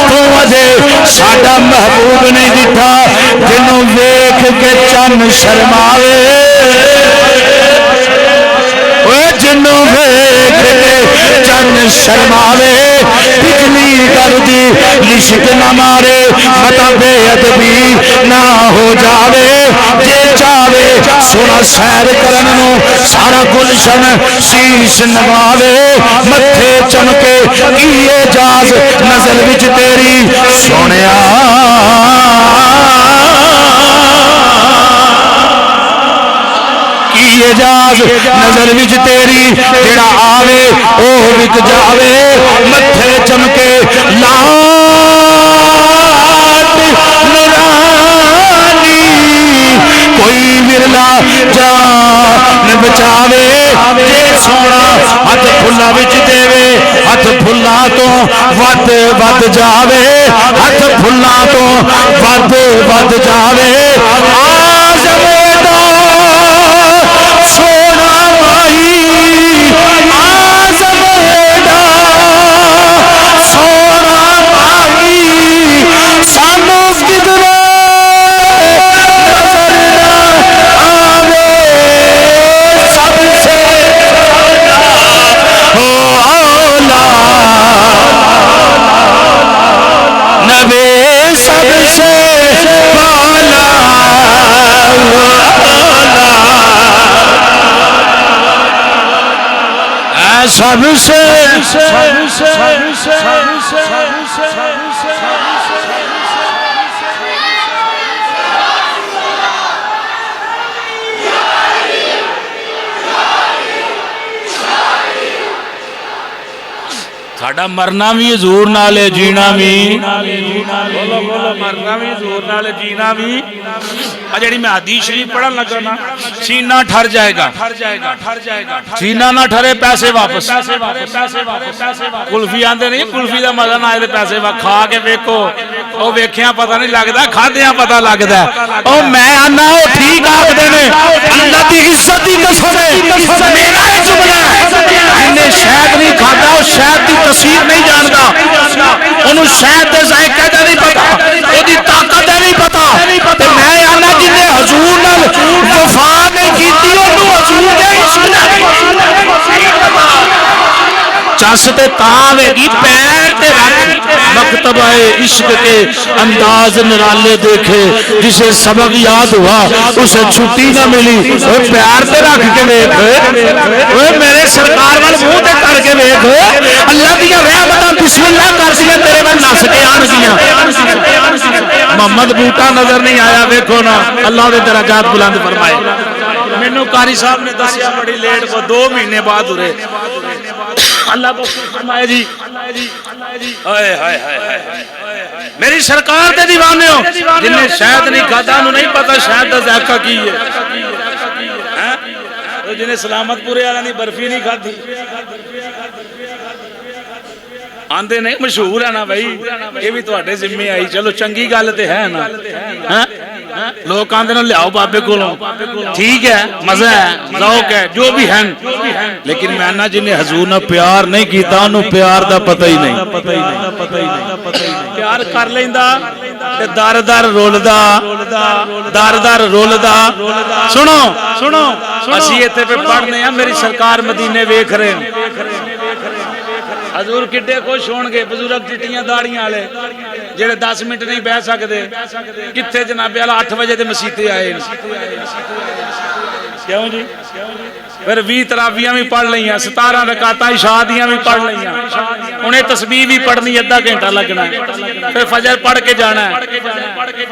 تو اجے ساڈا محبوب نہیں دٹھا جنوں ویکھ کے چن شرماوے اوے جنوں ویکھ کے چن شرماوے بجلی کردی لشک نہ مارے متا بے ادبی نہ ہو جاوے جے چاوے سونا سیر کرن نو سارا گلشن شیش نواوے متھے چمکے کی اجاز نظر وچ تیری جاز نظر وچ تیری جڑا آوے او وک جاوے متھے چمکے لاٹ نورانی کوئی ورلا جان بچاوے جے سونا ہاتھ پھلا وچ دیوے ہاتھ پھلا تو ود ود جاوے ہاتھ پھلا تو ود ود جاوے آزم دا سونا مائی آزم دا سونا مائی سانو کدھر سب سے بالا سب سے ساڈا مرنا بھی حضور نال ہے جینا بھی بولو بولو مرنا بھی حضور نال ہے جینا بھی جڑی میں حدیث شریف پڑھن لگا نا سینہ ٹھر جائے گا سینہ نہ ٹھرے پیسے واپس کلفی آندے نہیں کلفی دا مزہ نہ آئے تے پیسے کھا کے ویکھو او ویکھیاں پتہ نہیں لگدا کھادیاں پتہ لگدا او میں آنا او ٹھیک آکھدے نے اللہ دی عزت دی قسم میرا جملہ جنہیں شہد نہیں کھادا او شہد دی تاثیر نہیں جاندا انہوں شہد دے ذائقے دا نہیں پتا او دی طاقت دا نہیں پتا تے میں آنا جنہیں حضور نال وفا نہیں کیتی انہوں حضور دے عشق چس تے تاوے گی پیر تے رکھ مکتبہ عشق کے انداز نرالے دیکھے جسے سبق یاد ہوا اسے چھٹی نہ ملی وہ پیار تے رکھ کے دیکھ وہ میرے سرکار وال منہ تے کر کے دیکھ اللہ دیا رحمتاں بسم اللہ کر دیا تیرے میں نس کے آن گیا محمد بوٹا نظر نہیں آیا دیکھو نا اللہ دے درجات بلند فرمائے مینوں قاری صاحب نے دسیا بڑی لیٹ کو 2 مہینے بعد ہوئے اللہ کو فرمائے جی میری سرکار دے دیوانے ہو جن نے شاید نہیں کھاتا انہوں نہیں پتا شاید دا ذائقہ کی ہے جنہیں سلامت پورے والا نہیں برفی نہیں کھاتی آندے نہیں مشہور ہے نا بھائی یہ بھی تواڈے ذمہ آئی چلو چنگی گل تے ہے نا لوگ آندے نے لیاؤ بابے کولوں ٹھیک ہے مزہ ہے ذوق ہے جو بھی ہیں لیکن میں نہ جنہیں حضور نے پیار نہیں کیتا انہوں پیار دا پتہ ہی نہیں پیار کر لیندا تے دار دار رولدا دار دار رولدا سنو سنو اسی ایتھے پہ پڑھنے ہیں میری سرکار مدینے ویکھ رہے ہیں حضور کڈے خوش ہون گے بزرگ چٹیاں داڑیاں والے جڑے 10 منٹ نہیں بیٹھ سکتے کتنے جناب والا 8 بجے تے مسیتے آئے کیوں جی پھر 20 تراویاں بھی پڑھ لئیاں 17 رکعتاں عشاء دیاں بھی پڑھ لئیاں انہیں تسبیح بھی پڑھنی آدھا گھنٹہ لگنا ہے پھر فجر پڑھ کے جانا ہے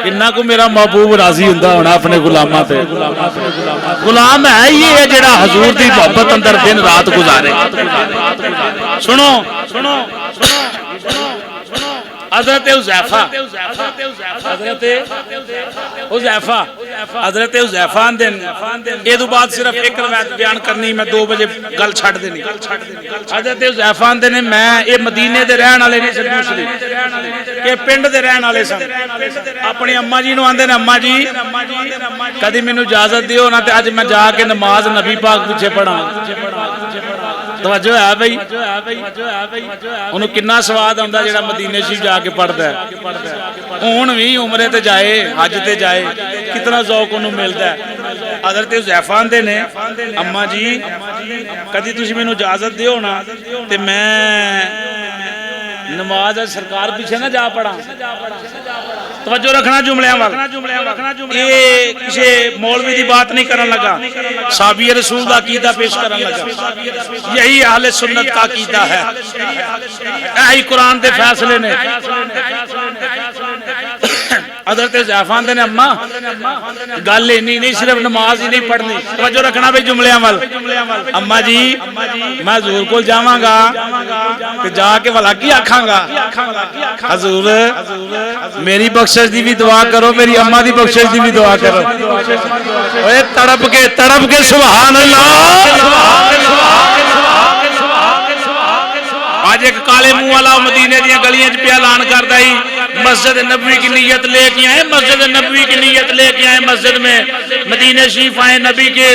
کتنا کو میرا محبوب راضی ہوندا ہونا اپنے غلاماں تے غلام ہے یہ ہے جڑا حضور دی محبت اندر دن رات گزارے سنو سنو حضرت حذیفہ حضرت حذیفہ دن یہ تو بعد صرف ایک روایت بیان کرنی میں 2 بجے گل چھڑ دینی حضرت حذیفہ دن میں یہ مدینے دے رہن والے نہیں سن مسلم کہ پنڈ دے رہن والے سن اپنی اما جی نو آندے نے اما جی کدی مینوں اجازت دیو نا تے اج میں جا کے نماز نبی پاک پیچھے پڑھاں توجہ ہے بھائی انہوں کنا سواد آندا جڑا مدینے شریف جا کے پڑھدا ہے ہن وی عمرے تے جائے حج تے جائے کتنا ذوق انہوں ملدا ہے حضرت حذیفہ دے نے اما جی کدی تسی مینوں اجازت دیو نا تے میں نماز سرکار پیچھے نہ جا پڑا توجہ رکھنا جملیاں وال یہ کسی مولوی دی بات نہیں کرن لگا صحابی رسول دا عقیدہ پیش کرن لگا یہی اہل سنت کا عقیدہ ہے یہی قرآن دے فیصلے نے حضرت حذیفہ آندے نے اما گل اینی نہیں صرف نماز ہی نہیں پڑھنی توجہ رکھنا بھئی جملیاں وال اما جی میں حضور کو جاواں گا تے جا کے بھلا کی آکھاں گا حضور میری بخشش دی بھی دعا کرو میری اما دی بخشش دی بھی دعا کرو اوے تڑپ کے سبحان اللہ آج ایک کالے منہ والا مدینے دیا گلیاں پہ اعلان کرتا ہی مسجد نبوی کی نیت لے کے آئے مسجد نبوی کی نیت لے کے آئے مسجد میں مدینے شریف آئے نبی کے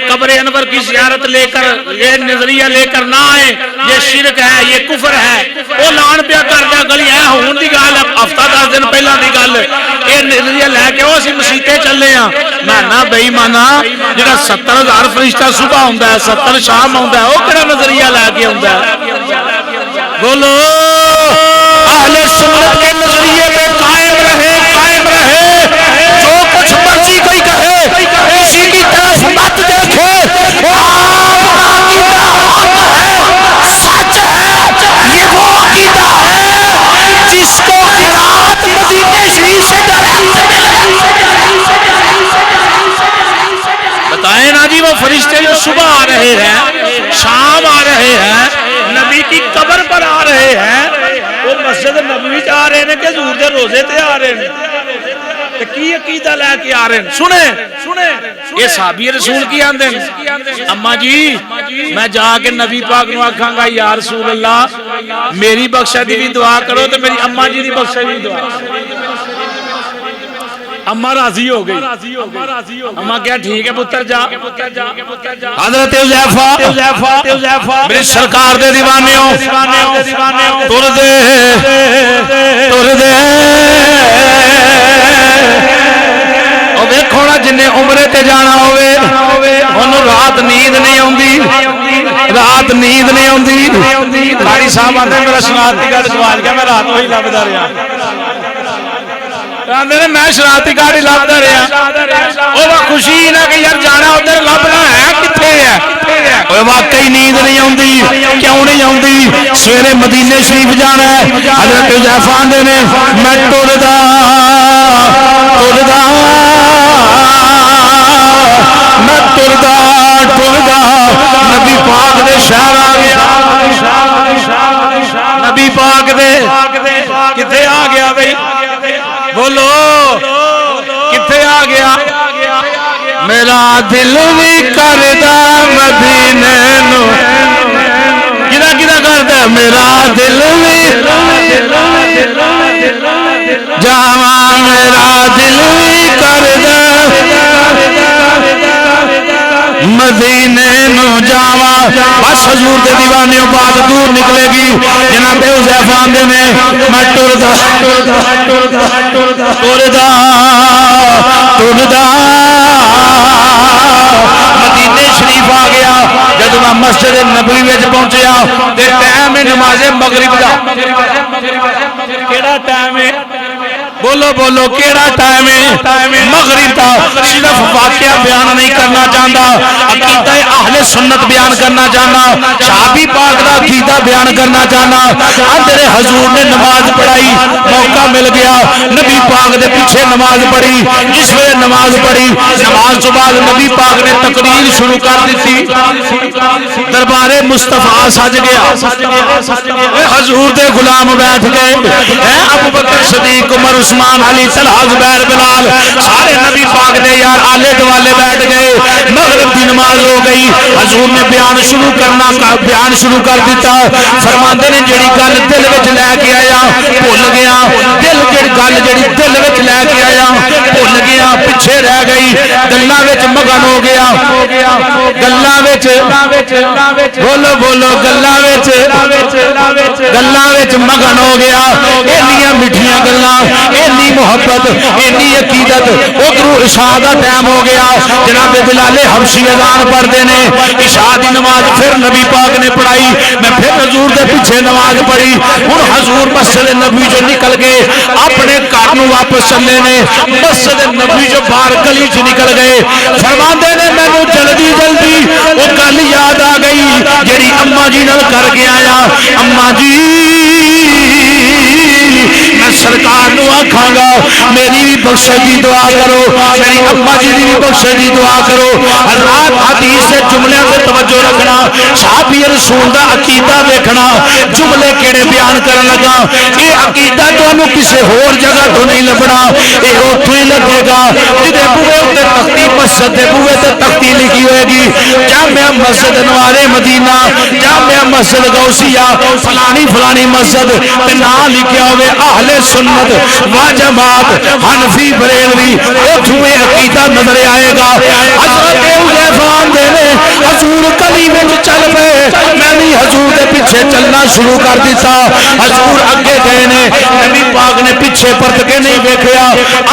قبر انور کی زیارت لے کر یہ نظریہ لے کر نہ آئے یہ شرک ہے یہ کفر ہے وہ لان پیا کرتا گلی ہے ہون دی گل ہفتہ 10 دن پہلا دی گل یہ نظریہ لے کے وہ اسی مسیطے چلے ہاں میں نہ بے ایمانا جڑا 70,000 فرشتہ صبح ہوندا ہے 70 شام ہوندا ہے وہ کیڑا نظریہ لے کے ہوندا ہے بولو اہل سنت کے نظریے پہ قائم رہے جو کچھ مرضی کوئی کہے کسی کی طرف مت دیکھے سچ ہے یہ وہ عقیدہ ہے جس کو قرات مدینے شریف سے بتائیں نا جی وہ فرشتے جو صبح آ رہے ہیں شام آ رہے ہیں نبی کی قبر پر آ رہے ہیں وہ مسجد نبوی سے آ رہے ہیں کہ حضور دے روزے تے آ رہے ہیں کی عقیدہ لے کے آ رہے ہیں سنیں یہ صحابی رسول کی آندے ہیں اما جی میں جا کے نبی پاک نو آکھاں گا یا رسول اللہ میری بخشش دی بھی دعا کرو تو میری اما جی دی بخشش دی دعا اما راضی ہو گئی اما کیا ٹھیک ہے پتر جا حضرت حذیفہ میری سرکار دے دیوانیوں تر دے او ویکھو نا جن عمرے تے جانا ہوئے انہوں رات نیند نہیں آندی قاری صاحب آندے میرا شناختی کارڈ سوال کیا میں رات وہی لبدا رہا میں شرارتی گاڑی لبدا رہا وہ خوشی نہ کہ یار جانا ادھر لبنا ہے کتنے ہے واقعی نیند نہیں آتی کیوں نہیں آتی سویرے مدینے شریف جانا ہے حضرت حذیفہ آندے نے میں ٹردا نبی پاک دے شہر آ گیا نبی پاک دے کتنے آ گیا بھائی بولو کتنے آ گیا میرا دل بھی کردا مدینے نو کدا کردا میرا دل بھی جاواں میرا دل بھی کردا مدینے نو جاواں بس حضور دے دیوانیوں بات دور نکلے گی جناب حذیفہ آندے نے میں ٹردا مدینے شریف آ گیا جب میں مسجد نبوی وچ پہنچیا تے ٹائم ہے نماز مغرب دا کیڑا ٹائم ہے بولو کیڑا ٹائم ہے مغرب دا صرف واقعہ بیان نہیں کرنا چاہتا عقیدہ اہل سنت بیان کرنا چاہنا صحابی پاک دا عقیدہ بیان کرنا چاہنا تیرے حضور نے نماز پڑھائی موقع مل گیا نبی پاک دے پیچھے نماز پڑھی جس ویلے نماز پڑھی نماز تو بعد نبی پاک نے تقریر شروع کر دیتی دربار مصطفیٰ سج گیا حضور دے غلام بیٹھ گئے ابو بکر صدیق عمر عثمان علی طلحہ زبیر بلال سارے نبی پاک دے یار آلے دوالے بیٹھ گئے مغرب کی نماز ہو گئی حضور نے بیان شروع کر دیتا فرماندے نے جڑی گل دل وچ لے کے آیا بھول گیا دل جڑی گل جڑی دل وچ لے کے آیا بھول گیا پیچھے رہ گئی گلاں وچ مگن ہو گیا گلاں وچ بولو گلاں وچ مگن ہو گیا اینیاں میٹھیاں گلاں اینی محبت اینی عقیدت ادھر عشاء دا ٹائم ہو گیا جناب بلال حبشی اذان پڑھتے ہیں عشاء دی نماز پھر نبی پاک نے پڑھائی میں پھر حضور دے پیچھے نماز پڑھی ہن حضور مسجد نبوی جو نکل گئے اپنے گھر نو واپس چلے نے مسجد نبوی جو باہر گلی چ نکل گئے فرماندے نے مینوں جلدی وہ گل یاد آ گئی جڑی اما جی نال کر کے آیا اما جی میں سرکار نو رکھاں گا میری بھی بخشش دی دعا کرو میری اماں جی دی بھی بخشش دی دعا کرو حضرات حدیث سے جملے پہ توجہ رکھنا صحابی رسول دا عقیدہ دیکھنا جملے کیڑے بیان کرن لگا یہ عقیدہ تانوں کسے ہور جگہ تو نہیں لبنا یہ اوتھوں ہی لگے گا جدے بوئے تے تختی مسجد دے بوئے تے تختی لکھی ہوئے گی جامع مسجد انوار مدینہ جامع مسجد غوثیہ فلانی فلانی مسجد تے نام لکھیا ہوئے اہل سنت و جماعت حنفی بریلوی اوتھوں عقیدہ نظر آئے گا حضرت حذیفہ نے حضور کلی وچ چل پے میں بھی حضور دے پیچھے چلنا شروع کر دیتا حضور اگے گئے نے نبی پاک نے پیچھے پرت کے نہیں دیکھیا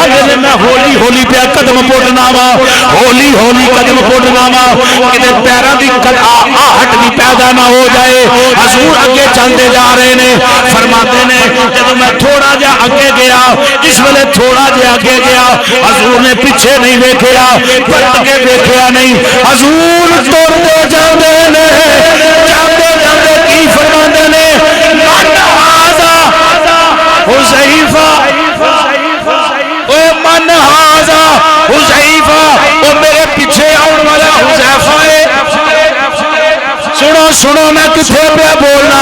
اگے میں ہولی ہولی پیا قدم پوٹنا وا ہولی ہولی قدم پوٹنا وا کدے پیراں دی آہٹ بھی پیدا نہ ہو جائے حضور اگے چلتے جا رہے نے فرماتے نے جب میں تھوڑا جا اگے گیا اس ویلے تھوڑا جا اگے گیا حضور نے پیچھے نہیں دیکھیا پرت کے دیکھیا نہیں حضور توڑتے جاندے نے جاندے جاندے کی فرماندے نے من ہاذا حذیفہ او من ہاذا حذیفہ او میرے پیچھے آنے والا حذیفہ ہے سنو سنو میں کتھے پہ بولنا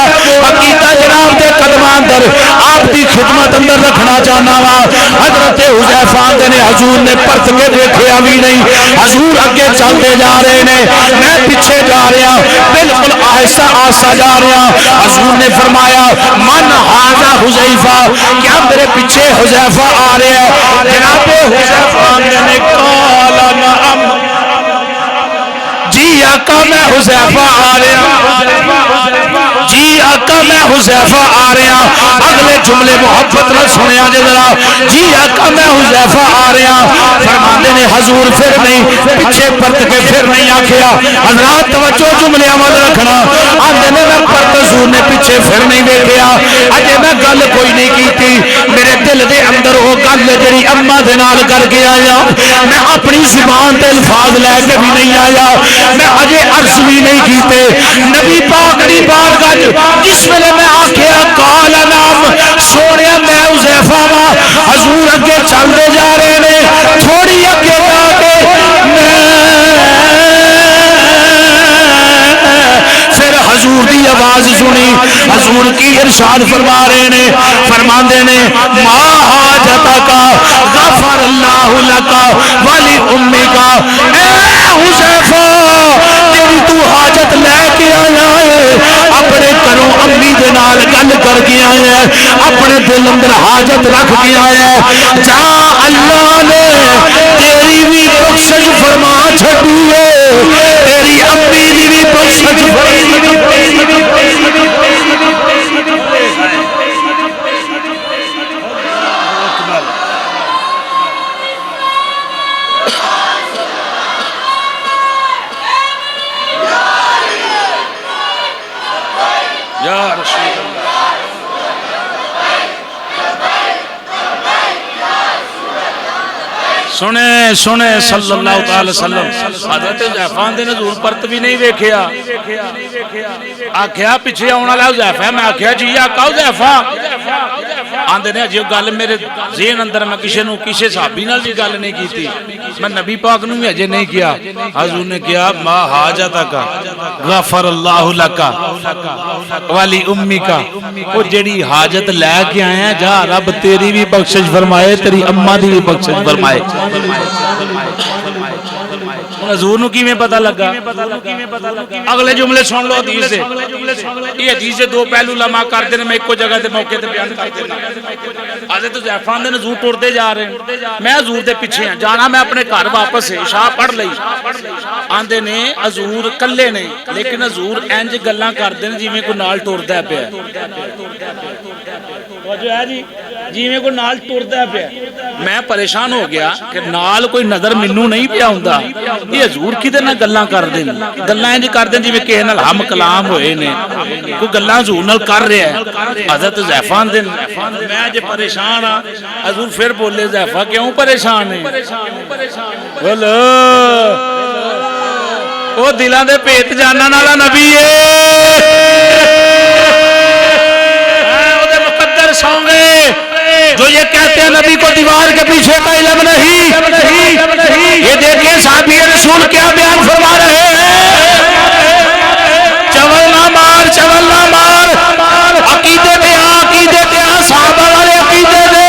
عقیدہ جناب دے قدماں اندر آپ دی خدمت اندر رکھنا چاہنا وا حضرت حذیفہ نے حضور نے پرت کے دیکھیا بھی نہیں حضور اگے چلتے جا رہے نے میں پیچھے جا رہا بالکل آہستہ آہستہ جا رہا حضور نے فرمایا من ھذا حذیفہ کیا میرے پیچھے حذیفہ آ رہا ہے جناب حذیفہ نے کہا نعم جی آقا میں حذیفہ آ رہا جی آقا میں حذیفہ آ رہا اگلے جملے محبت نہ سنیا جے ذرا جی آقا میں حذیفہ آ رہا فرماندے نے حضور پھر نہیں پیچھے پرت کے پھر نہیں آکھیا حضرات توجہ جملے عمل رکھنا آندے نے میں پرت حضور نے پیچھے پھر نہیں دیکھیا اجے میں گل کوئی نہیں کیتی میرے دل دے اندر وہ گل جڑی اماں دے نال کر کے آیا میں اپنی زبان تے الفاظ لے کے بھی نہیں آیا میں اجے عرض بھی نہیں کیتے نبی پاک دی بارگاہ جس ویلے میں آکھیا قال نام سونے میں حذیفہ وا حضور اگے چلتے جا رہے نے تھوڑی اگے جا کے پھر حضور دی آواز سنی حضور کی ارشاد فرما رہے نے فرماندے نے ما حاجتک غفر اللہ لک ولی امک اے حذیفہ تیری تو حاجت لے کے آیا ہے اپنے گھروں امی دے نال گل کر کے آیا ہے اپنے دل اندر حاجت رکھ کے آیا ہے جا اللہ نے تیری بھی بخشش فرما چھڈی ہے تیری امی دی بھی بخشش سنے سنے صلی اللہ تعالی وسلم حضرت حذیفہ نے حضور پرت بھی نہیں دیکھیا آکھیا پیچھے آنے والا حذیفہ میں آکھیا جی آقا حذیفہ آندے نے جو گل میرے ذہن اندر میں کسی صحابی نال بھی گل نہیں کیتی میں نبی پاک نو بھی اجے نہیں کیا حضور نے کیا ما حاجتک غفر اللہ لک ولی امک او جڑی حاجت لے کے آیا جا رب تیری بھی بخشش فرمائے تیری اماں دی بھی بخشش فرمائے حضور نو کیویں پتہ لگا اگلے جملے سن لو حدیث سے یہ حدیث سے دو پہلو لمحہ کرتے ہیں میں ایک جگہ تے موقع تے بیان کر دینا حضرت حذیفہ نے حضور ٹرتے جا رہے ہیں میں حضور دے پیچھے ہاں جانا میں اپنے گھر واپس عشاء پڑھ لئی آندے نے حضور کلے نہیں لیکن حضور انج گلاں کردے نے جویں کوئی نال ٹردا پیا توجہ ہے جی جویں کوئی نال ٹردا پیا میں پریشان ہو گیا کہ نال کوئی نظر مینوں نہیں پیا ہوندا یہ حضور کدے نال گلاں کردے نے گلاں انج کردے جویں کسے نال ہم کلام ہوئے نے کوئی گلاں حضور نال کر رہا ہے حضرت حذیفہ دے میں اج پریشان ہاں حضور پھر بولے حذیفہ کیوں پریشان ہے بولو او دلاں دے پیت جانن والا نبی ہے او دے مقدر سونگے جو یہ کہتے میرے نبی کو دیوار کے پیچھے کا علم نہیں. یہ دیکھیں صحابی رسول کیا بیان فرما رہے ہیں. چول نہ مار عقیدے دے صحابہ والے عقیدے دے.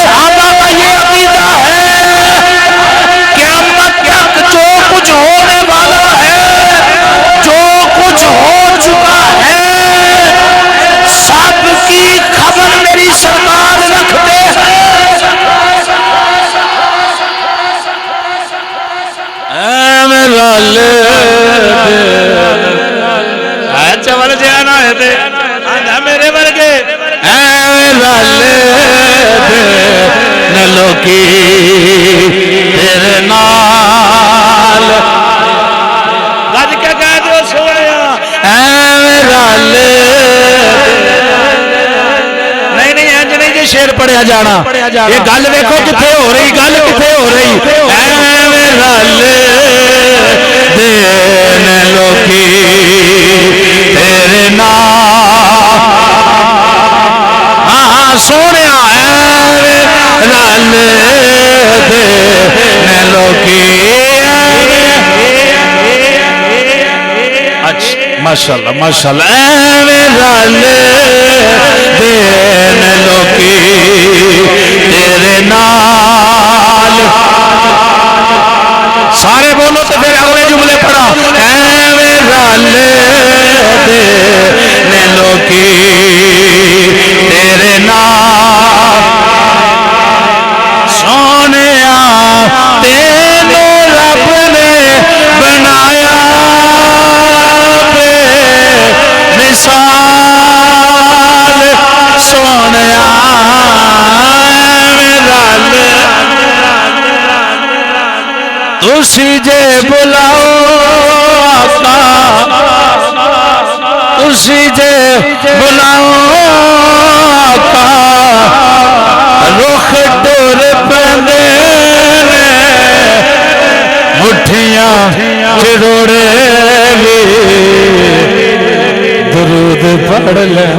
صحابہ کا یہ عقیدہ ہے قیامت تک جو کچھ ہونے والا ہے، جو کچھ ہو چکا ہے، سب کی خبر میری سرکار رکھتے ہیں. اے میرا چول جانا ہے تے میرے ورگے لوکی تیرے نال گج کے کہہ دو سویا نہیں انج نہیں جی شیر پڑھیا جانا. یہ گل دیکھو کتنے ہو رہی، گل کتنے ہو رہی. لوکی تیرے نال سونے رل دے لوکی. اچھا ماشاءاللہ رل دے لوکی تیرے نال. سارے بولو تو پھر اگلے جملے پڑھا. رل دے لوکی تیرے نال سونیا تینوں رب نے بنایا بے مثال. سونیا تسی جے بلاؤ آقا، تسی جے بلاؤ آقا، رخ ٹر پیندے مٹھیاں چڑوڑے بھی درود پڑھ لیں.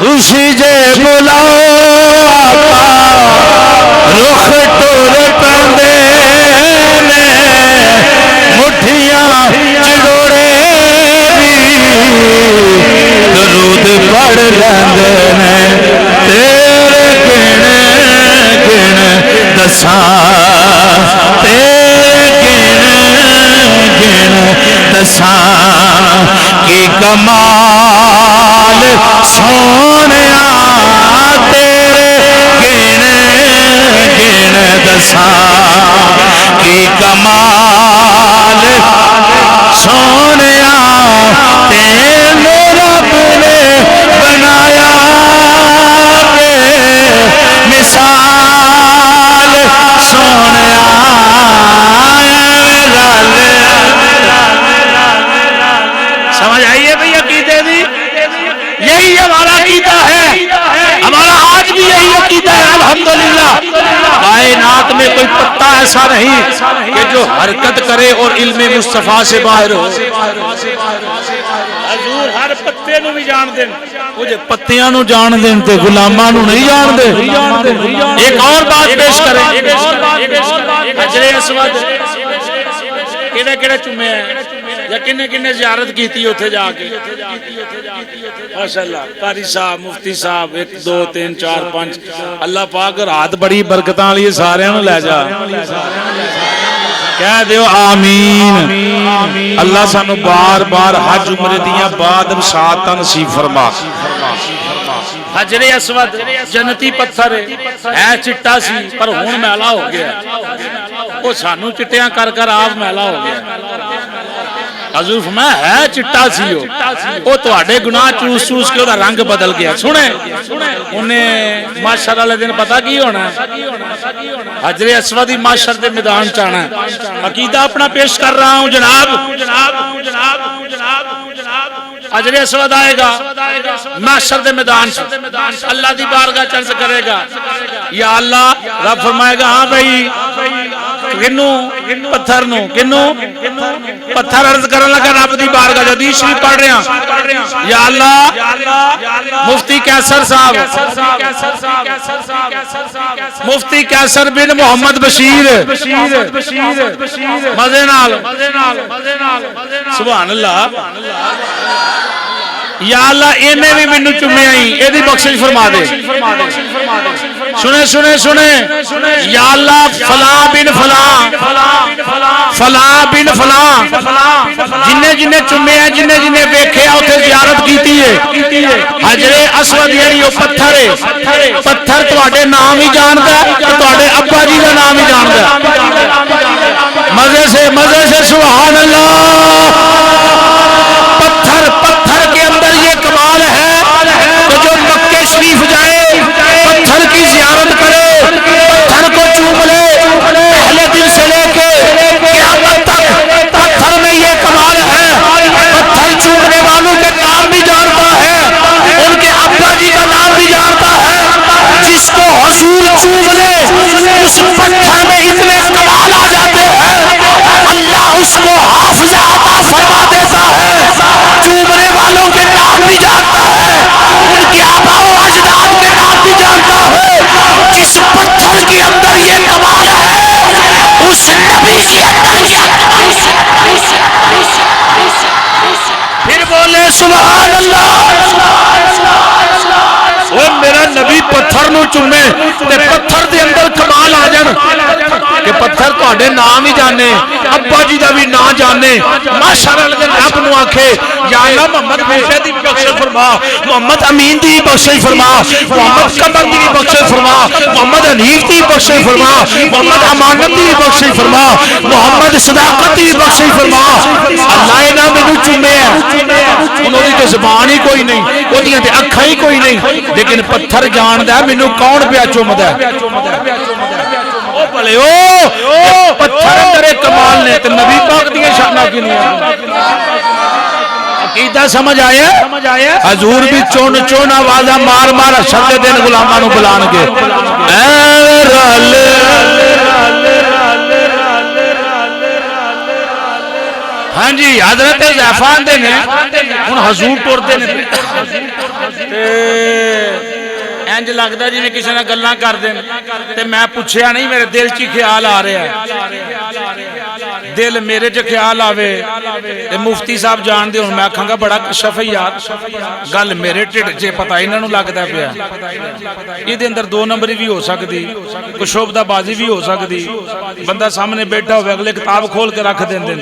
تسی جے بلاؤ آقا، رخ ٹر پیندے مٹھیاں چڑوڑے بھی درود پڑھ لیندے نے. تیرے گن دساں، تیرے گن دساں کی کمال سونیا. تیرے گن دساں کی کمال سونیا. تینوں رب نے بنایا بے مثال. سونیا سمجھ آئیے بھئی عقیدے دی. یہی ہمارا عقیدہ ہے، ہمارا آج بھی یہی عقیدہ ہے الحمدللہ. کائنات میں کوئی پتا ایسا نہیں کہ جو حرکت کرے اور علم مصطفیٰ سے باہر ہو. حضور ہر پتے نو بھی جان دیں، وہ جو پتیاں نو جان دیں تے غلاماں نو نہیں جان دے. ایک اور بات پیش کریں. حجر اسود کیڑے کیڑے چومے ہیں یا کنے کنے زیارت کیتی اتھے جا کے. ماشاءاللہ قاری صاحب، مفتی صاحب، 1 2 3 4 5 اللہ پاک رات بڑی برکتاں والی سارے نوں لے جا. کہہ دیو آمین. اللہ سانو بار بار حج عمرے دیاں بعد بساطاں نصیب فرما. حجر اسود جنتی پتھر ہے، چٹا سی پر ہن میلا ہو گیا. وہ سانو چٹیاں کر کر آپ میلا ہو گیا. حضور فرمایا ہے چٹا سی وہ تواڈے گناہ چوس چوس کے وہ رنگ بدل گیا. سنے انہیں معاشر والے دن پتہ کی ہونا ہے، حجر اسود ہی معاشر دے میدان چانا ہے. عقیدہ اپنا پیش کر رہا ہوں جناب. حجر اسود آئے گا معاشر دے میدان سے، اللہ دی بارگاہ چرچ کرے گا. یا اللہ رب فرمائے گا ہاں بھائی کنو پتھر نو کنو پتھر عرض کرن لگا رب دی بارگاہ حدیث شریف پڑھ رہے ہیں یا اللہ مفتی قیصر صاحب مفتی قیصر بن محمد بشیر مزے نال سبحان اللہ یا اللہ انہیں بھی مینوں چومیا ہی اے دی بخشش فرما دے سنے سنے سنے یا اللہ فلاں بن فلاں فلاں بن فلاں جنہیں جنہیں چومیا جنہیں جنہیں ویکھیا اوتھے زیارت کیتی ہے حجر اسود یعنی وہ پتھر ہے پتھر تواڈے نام ہی جاندا ہے تے تواڈے ابا جی دا نام ہی جاندا ہے مزے سے سبحان اللہ پتھر کے اندر یہ کمال ہے کہ جو مکہ شریف جائے پتھر کی زیارت کرے پتھر کو چوم لے پہلے دن سے لے کے قیامت تک پتھر میں یہ کمال ہے پتھر چومنے والوں کے نام بھی جانتا ہے ان کے ابا جی کا نام بھی جانتا ہے جس کو حضور چوم لے اس پتھر میں اتنے کمال آ جاتے ہیں اللہ اس کو حافظ عطا فرما دیتا ہے چومنے والوں کے نام بھی جانتا ہے ان کے آبا و اجداد کے نام بھی جانتا ہے جس پتھر کے اندر یہ کمال ہے اس نبی کے اندر یہ پھر بولے سبحان اللہ وہ میرا نبی پتھر نو چومے تے پتھر دے اندر کمال آ جان کہ پتھر تواڈے نام ہی جانے ابا جی دا بھی نام جانے ماشاءاللہ رب نو آکھے یا اللہ محمد موسیٰ دی بخشش فرما محمد امین دی بخشش فرما محمد قمر دی بخشش فرما محمد حنیف دی بخشش فرما محمد امانت دی بخشش فرما محمد صداقت دی بخشش فرما اللہ انہاں مینوں چومے ہے انہاں دی تے زبان ہی کوئی نہیں اودیاں تے اکھاں ہی کوئی نہیں لیکن پتھر جاندا ہے مینوں کون پیا چومدا ہے او بھلے او پتھر اندر کمال نے تے نبی پاک دی شاناں کی نہیں عقیدہ سمجھ آیا حضور بھی چون چون آوازاں مار مار حشر دے دن غلاماں نو بلان گے اے رل ہاں جی حضرت زیفان دے نے ہن حضور ٹردے نے انج لگدا جی میں کسی نال گلاں کر دین تے میں پوچھیا نہیں میرے دل چ خیال آ رہا ہے دل میرے چ خیال آوے تے مفتی صاحب جان دے ہن میں آکھاں گا بڑا کشف ہے یار گل میرے ٹھڈ چ پتہ انہاں نوں لگدا پیا یہ دے اندر دو نمبری بھی ہو سکدی کوئی شوبدہ بازی بھی ہو سکدی بندہ سامنے بیٹھا ہوے اگلے کتاب کھول کے رکھ دیندے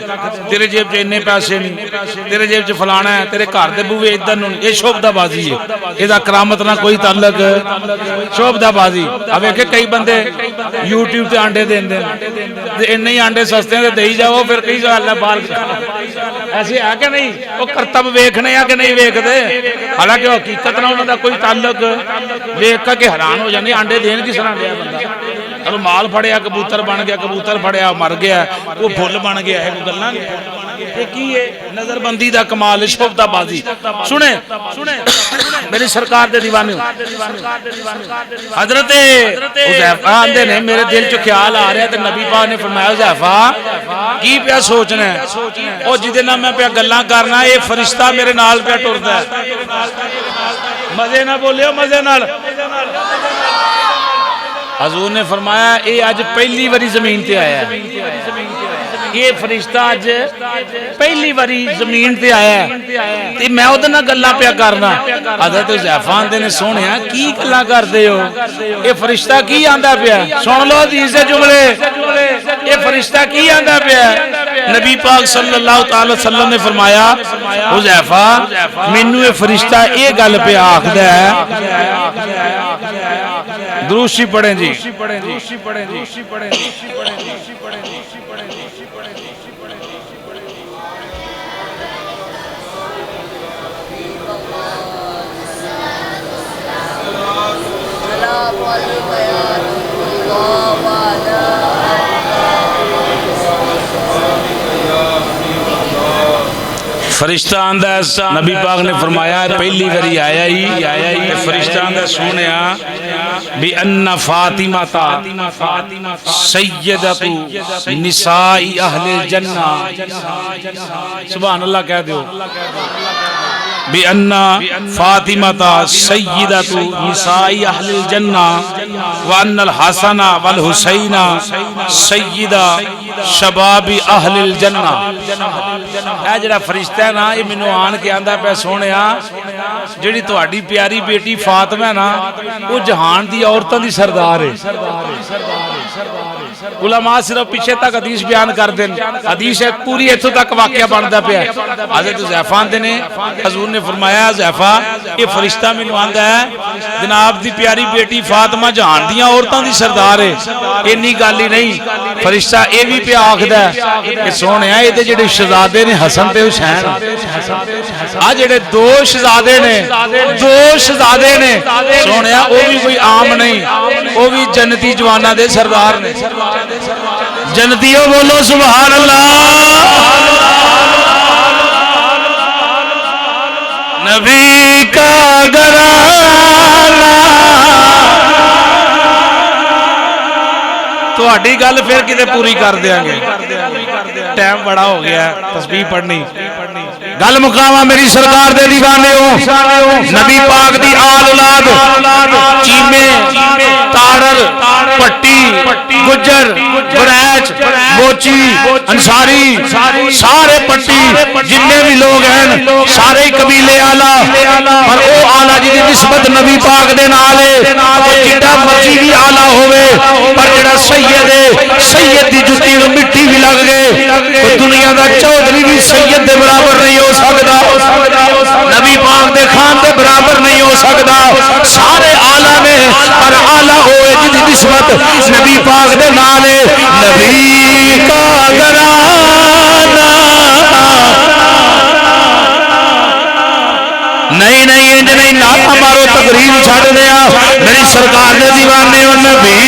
تیرے جیب چ اتنے پیسے نہیں تیرے جیب چ فلانا ہے تیرے گھر دے بوئے ادھر نوں یہ شوبدہ بازی ہے اے دا کرامت نہ کوئی تعلق شوبدہ بازی اب ایک کئی بندے یوٹیوب تے آنڈے دیندے انہیں ہی آنڈے سستے ہیں دے جاؤ پھر کئی سوال بال ایسے ہے کہ نہیں وہ کرتب ویکھنے یا کہ نہیں ویکھدے حالانکہ حقیقت نہ انہاں دا کوئی تعلق ویکھ کے حیران ہو جاندے آنڈے دین کس طرح دیا بندہ چلو مال پھڑیا کبوتر بن گیا کبوتر پھڑیا مر گیا وہ پھل بن گیا ہے کوئی گلاں یہ کی ہے نظر بندی دا کمال ہے شوبدہ بازی سنیں میری سرکار دے دیوانے حضرت حذیفہ آندے نے میرے دل چ خیال آ رہا ہے تے نبی پاک نے فرمایا حذیفہ کی پیا سوچنا ہے او جدے نال میں پیا گلاں کرنا اے فرشتہ میرے نال پیا ٹردا ہے مزے نہ بولیو مزے نال حضور نے فرمایا اے اج پہلی باری زمین تے آیا ہے یہ فرشتہ اج پہلی باری زمین تے آیا ہے تے میں اودے نال گلاں پیا کرنا حضرت حذیفہ آندے نے سونیا کی گلاں کردے ہو اے فرشتہ کی آندا پیا سن لو حدیث دے جملے اے فرشتہ کی آندا پیا نبی پاک صلی اللہ تعالی وسلم نے فرمایا حذیفہ مینوں اے فرشتہ اے گل پہ آکھدا ہے دروشی پڑھیں جی فرشتہ آندا ہے، نبی پاک نے فرمایا ہے پہلی باری آیا ہی فرشتہ آندا ہے سونیا بی ان فاطمہ سیدۃ نساء اہل الجنہ، سبحان اللہ کہہ دیو، بِأَنَّ فَاطِمَةَ سَيِّدَةُ نِسَاءِ أَهْلِ الْجَنَّةِ وَأَنَّ الْحَسَنَ وَالْحُسَيْنَ سَيِّدَ شَبَابِ أَهْلِ الْجَنَّةِ۔ اے جڑا فرشتہ ہے نا، یہ مینوں آن کے آندا پیا سونیا جڑی تہاڈی پیاری بیٹی فاطمہ ہے نا، وہ جہان دی عورتاں دی سردار ہے۔ علماء صرف پیچھے تک حدیث بیان کر دیں، حدیث ہے پوری ایتھوں تک واقعہ بندا پیا ہے۔ حضرت حذیفہ آندے نے، حضور نے فرمایا حذیفہ یہ فرشتہ مینوں آندا ہے جناب دی پیاری بیٹی فاطمہ جہان دیاں عورتاں دی سردار ہے۔ اینی گل ہی نہیں، فرشتہ اے بھی پیا آکھدا ہے کہ سونیا اے دے جڑے شہزادے نے حسن تے حسین، آ جڑے دو شہزادے نے سونیا او بھی کوئی عام نہیں، او بھی جنتی جواناں دے سردار نے۔ جنتیوں بولو سبحان اللہ۔ نبی کا گھرانہ، تو ہڈی گل پھر کتے پوری کر دیاں گے، ٹائم بڑا ہو گیا ہے تسبیح پڑھنی۔ گل مقامہ میری سرکار دے دیوانے ہو، نبی پاک دی آل اولاد چیمے، تاڑر، پٹی، گجر، بریچ، موچی، انصاری، سارے پٹی جننے بھی لوگ ہیں سارے قبیلے آلہ، اور او آلہ جی دی نسبت نبی پاک دے نالے جڑا مرضی بھی آلہ ہوئے، پر جڑا سید ہے سید دی جتی نو مٹی بھی لگ گئے، تو دنیا دا چودھری بھی سید دے برابر نہیں ہو سکتا، نبی پاک دے خان دے برابر نہیں ہو سکتا، سارے آلہ میں پر آلہ ہوئے جی دی نسبت نبی پاک دے نالے نبی کا گھرانہ۔ نہیں انج نہیں، نہ ہمارو تقریر چھڑ دیا، میری سرکار دے دیوانے ہو نبی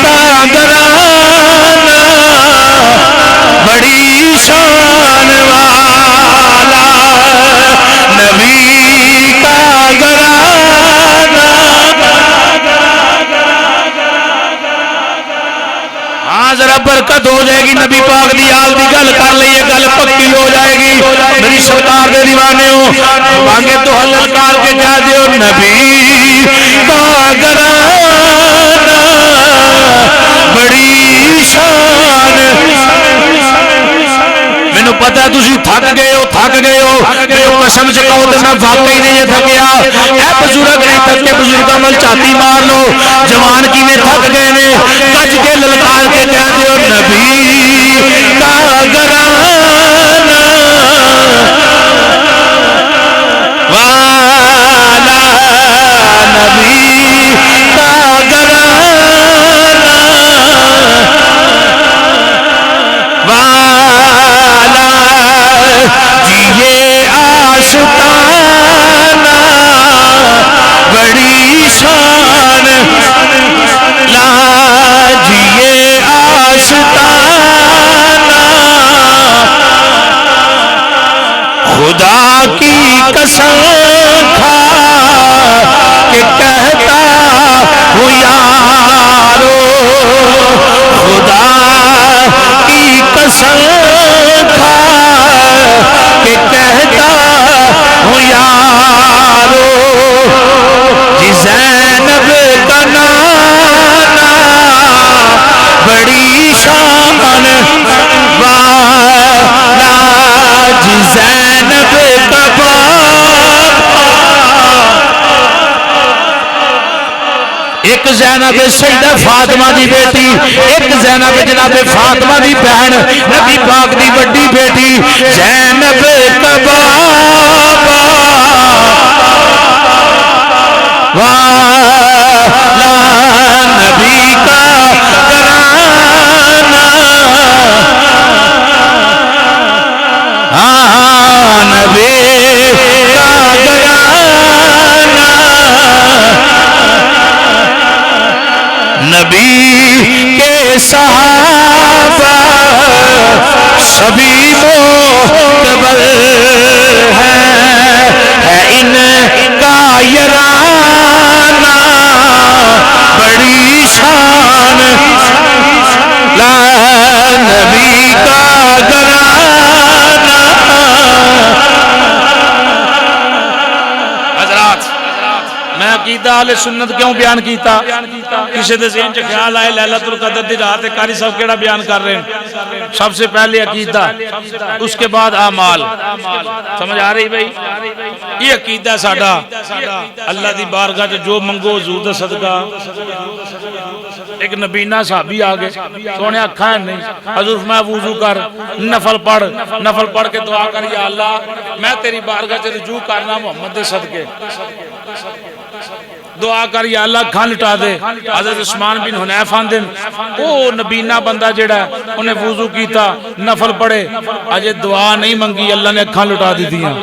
کا گھرانہ بڑی شان والا، نبی کا گھرانہ۔ ہاں ذرا برکت ہو جائے گی، نبی پاک دی آل دی گل کر لئیے، گل پکی ہو جائے گی۔ میری سرکار دے دیوانے ہو مانگے تو حلت کار کے جا دیو نبی کا گھرانہ بڑی شان۔ مینوں پتہ ہے تسی تھک گئے ہو میرے قسم سے کہو تو میں واقعی نہیں تھکیا، اے بزرگ نہیں تھکے، بزرگاں نال چھاتی مار لو، جوان کیویں تھک گئے نے، کج کے للکار کے کہہ دیو نبی کا گھرانہ والا، نبی کا گھرانہ والا، جیے آشتانہ بڑی شان، لا جیے آشتانہ خدا کی قسم کھا کہ کہتا ہوں یارو، خدا کی قسم کھا کہ کہتا ہوں یارو، جی زینب کا نانا بڑی شان والا، جی زینب کا ایک زینب سیدہ فاطمہ دی بیٹی، ایک زینب جناب فاطمہ دی بہن، نبی پاک دی بڑی بیٹی زینب کا بابا والا، نبی کا گھرانہ، ہاں نبی کا گھرانہ، نبی کے صحابہ سبھی معتبر عقیدہ اہل سنت کیوں بیان کیتا؟ کسی دے ذہن چ خیال آئے لیلۃ القدر دی رات قاری صاحب کیڑا بیان کر رہے ہیں؟ سب سے پہلے عقیدہ، اس کے بعد اعمال. سمجھ آ رہی بھائی؟ یہ عقیدہ ساڈا اللہ دی بارگاہ چ جو منگو حضور دا صدقہ. ایک نبینا صحابی آگے سونے اکھاں نہیں، حضور فرمایا وضو کر، نفل پڑھ کے دعا کر، یا اللہ میں تیری بارگاہ چ رجوع کرنا محمد دے صدقے. دعا کر یا اللہ کھان لٹا دے. حضرت عثمان بن حنیف آندے او نبینا بندہ جڑا ہے انہیں وضو کیتا، نفل پڑھے، اجے دعا نہیں منگی، اللہ نے کھان لٹا دی دیاں.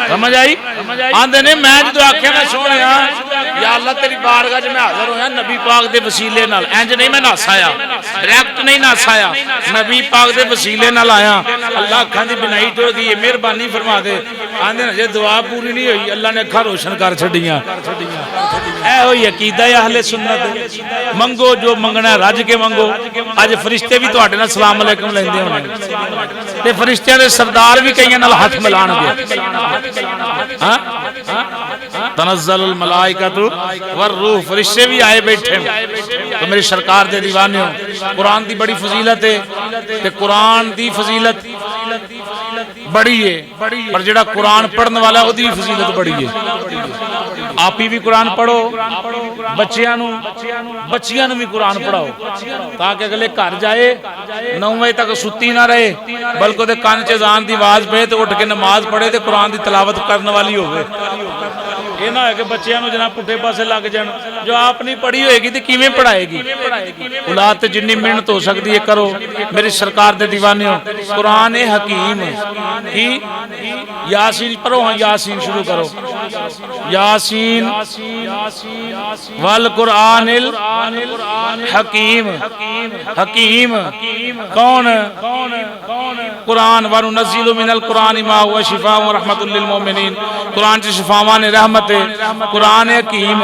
سمجھ آئی؟ آندے نے میں جدو آکھیا میں سونیا یا اللہ تیری بارگاہ میں حاضر ہویا نبی پاک دے وسیلے نال، انج نہیں میں ناسایا، ڈائریکٹ نہیں ناسایا، نبی پاک دے وسیلے نال آیا. اللہ اکھاں دی بنائی ٹوڑ گئی، مہربانی فرما دے. آندے نے جے دعا پوری نہیں ہوئی اللہ نے اکھاں روشن کر چھڈیاں. اے ہوئی عقیدہ اہل سنت. منگو جو منگنا رج کے منگو. اج فرشتے بھی تواڈے نال سلام علیکم لیندے ہونے تے فرشتیاں دے سردار بھی کئیاں نال ہاتھ ملان گے. تنزل الملائکۃ والروح، فرشتے بھی آئے بیٹھے. تو میری سرکار دے دیوانیوں، قرآن دی بڑی فضیلت ہے تے قرآن دی فضیلت بڑی ہے، پر جڑا قرآن پڑھن والا او دی فضیلت بڑی ہے. آپ ہی بھی قرآن پڑھو، بچیاں نو بھی قرآن پڑھاؤ تاکہ اگلے گھر جائے 9 بجے تک ستی نہ رہے، بلکہ دے کان چ اذان دی آواز پے تے اٹھ کے نماز پڑھے تے قرآن دی تلاوت کرنے والی ہوئے. یہ نہ ہے کہ بچیاں نو جناب پٹھے پاسے لگ جان، جو آپ نہیں پڑھی ہوئے گی تے کیویں پڑھائے گی؟ اولاد تے جنی محنت ہو سکتی ہے کرو. میری سرکار دے دیوانیوں، قرآن حکیم ہی یاسین پڑھو. ہاں یاسین شروع کرو. یاسین والقرآن الحکیم. حکیم کون؟ قرآن. وَنُنَزِّلُ مِنَ الْقُرْآنِ مَا هُوَ شِفَاءٌ وَرَحْمَةٌ لِّلْمُؤْمِنِينَ. قرآن چ شفاواں رحمت ہے. قرآن حکیم.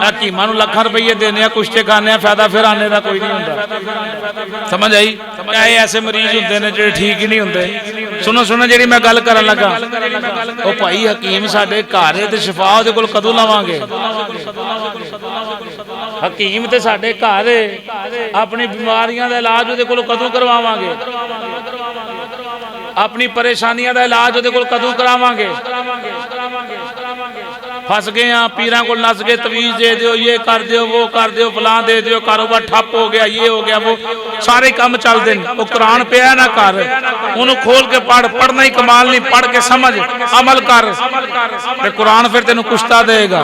حکیماں نو لکھاں روپیے دینے ہیں، کشتے کھانے ہیں، فائدہ پھر آنے دا کوئی نہیں ہوندا. سمجھ آئی؟ کیا ایسے مریض ہوندے نے جڑے ٹھیک ہی نہیں ہوندے؟ سنو جڑی میں گل کرن لگا، او بھائی حکیم ساڈے گھر تے شفا دے کول کدوں لواں گے؟ حکیم تے ساڈے گھر اپنی بیماریاں دا علاج دے کول کدوں کرواواں گے؟ اپنی پریشانیاں دا علاج دے کول کدوں کراواں گے؟ پھس گئے ہیں، پیراں کو نس گئے، تویز دے دیو، یہ کر دیو، وہ کر دیو، فلاں دے دیو، کاروبار ٹھپ ہو گیا، یہ ہو گیا، وہ سارے کام چل دیں. وہ قرآن پہ ہے نہ کر، انہوں کھول کے پڑھنا ہی کمال نہیں، پڑھ کے سمجھ عمل کر. قرآن پھر تینوں کشتا دے گا.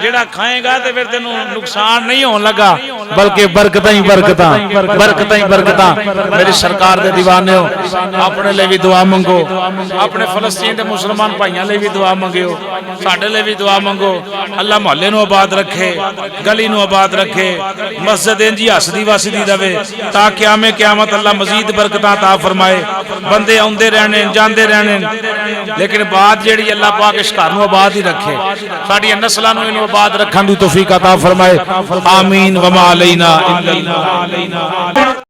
جڑا کھائے گا تے پھر تینوں نقصان نہیں ہون لگا بلکہ برکتاں ہی برکتاں. میری سرکار دے دیوانے ہو، اپنے لئے بھی دعا منگو، اپنے فلسطین دے مسلمان بھائیاں لئے بھی دعا منگو، ساڈے لئے بھی دعا منگو. اللہ محلے نو آباد رکھے، گلی نو آباد رکھے، مسجد انجی ہسدی واسدی دے تاکہ قیامت اللہ مزید برکتاں عطا فرمائے. بندے آندے رہنے جاندے رہنے، لیکن بات جیڑی اللہ پاک اس گھر نو آباد ہی رکھے، ساڈی نسلاں نو انو آباد رکھن دی توفیق عطا فرمائے. آمین. وما علینا الا اللہ.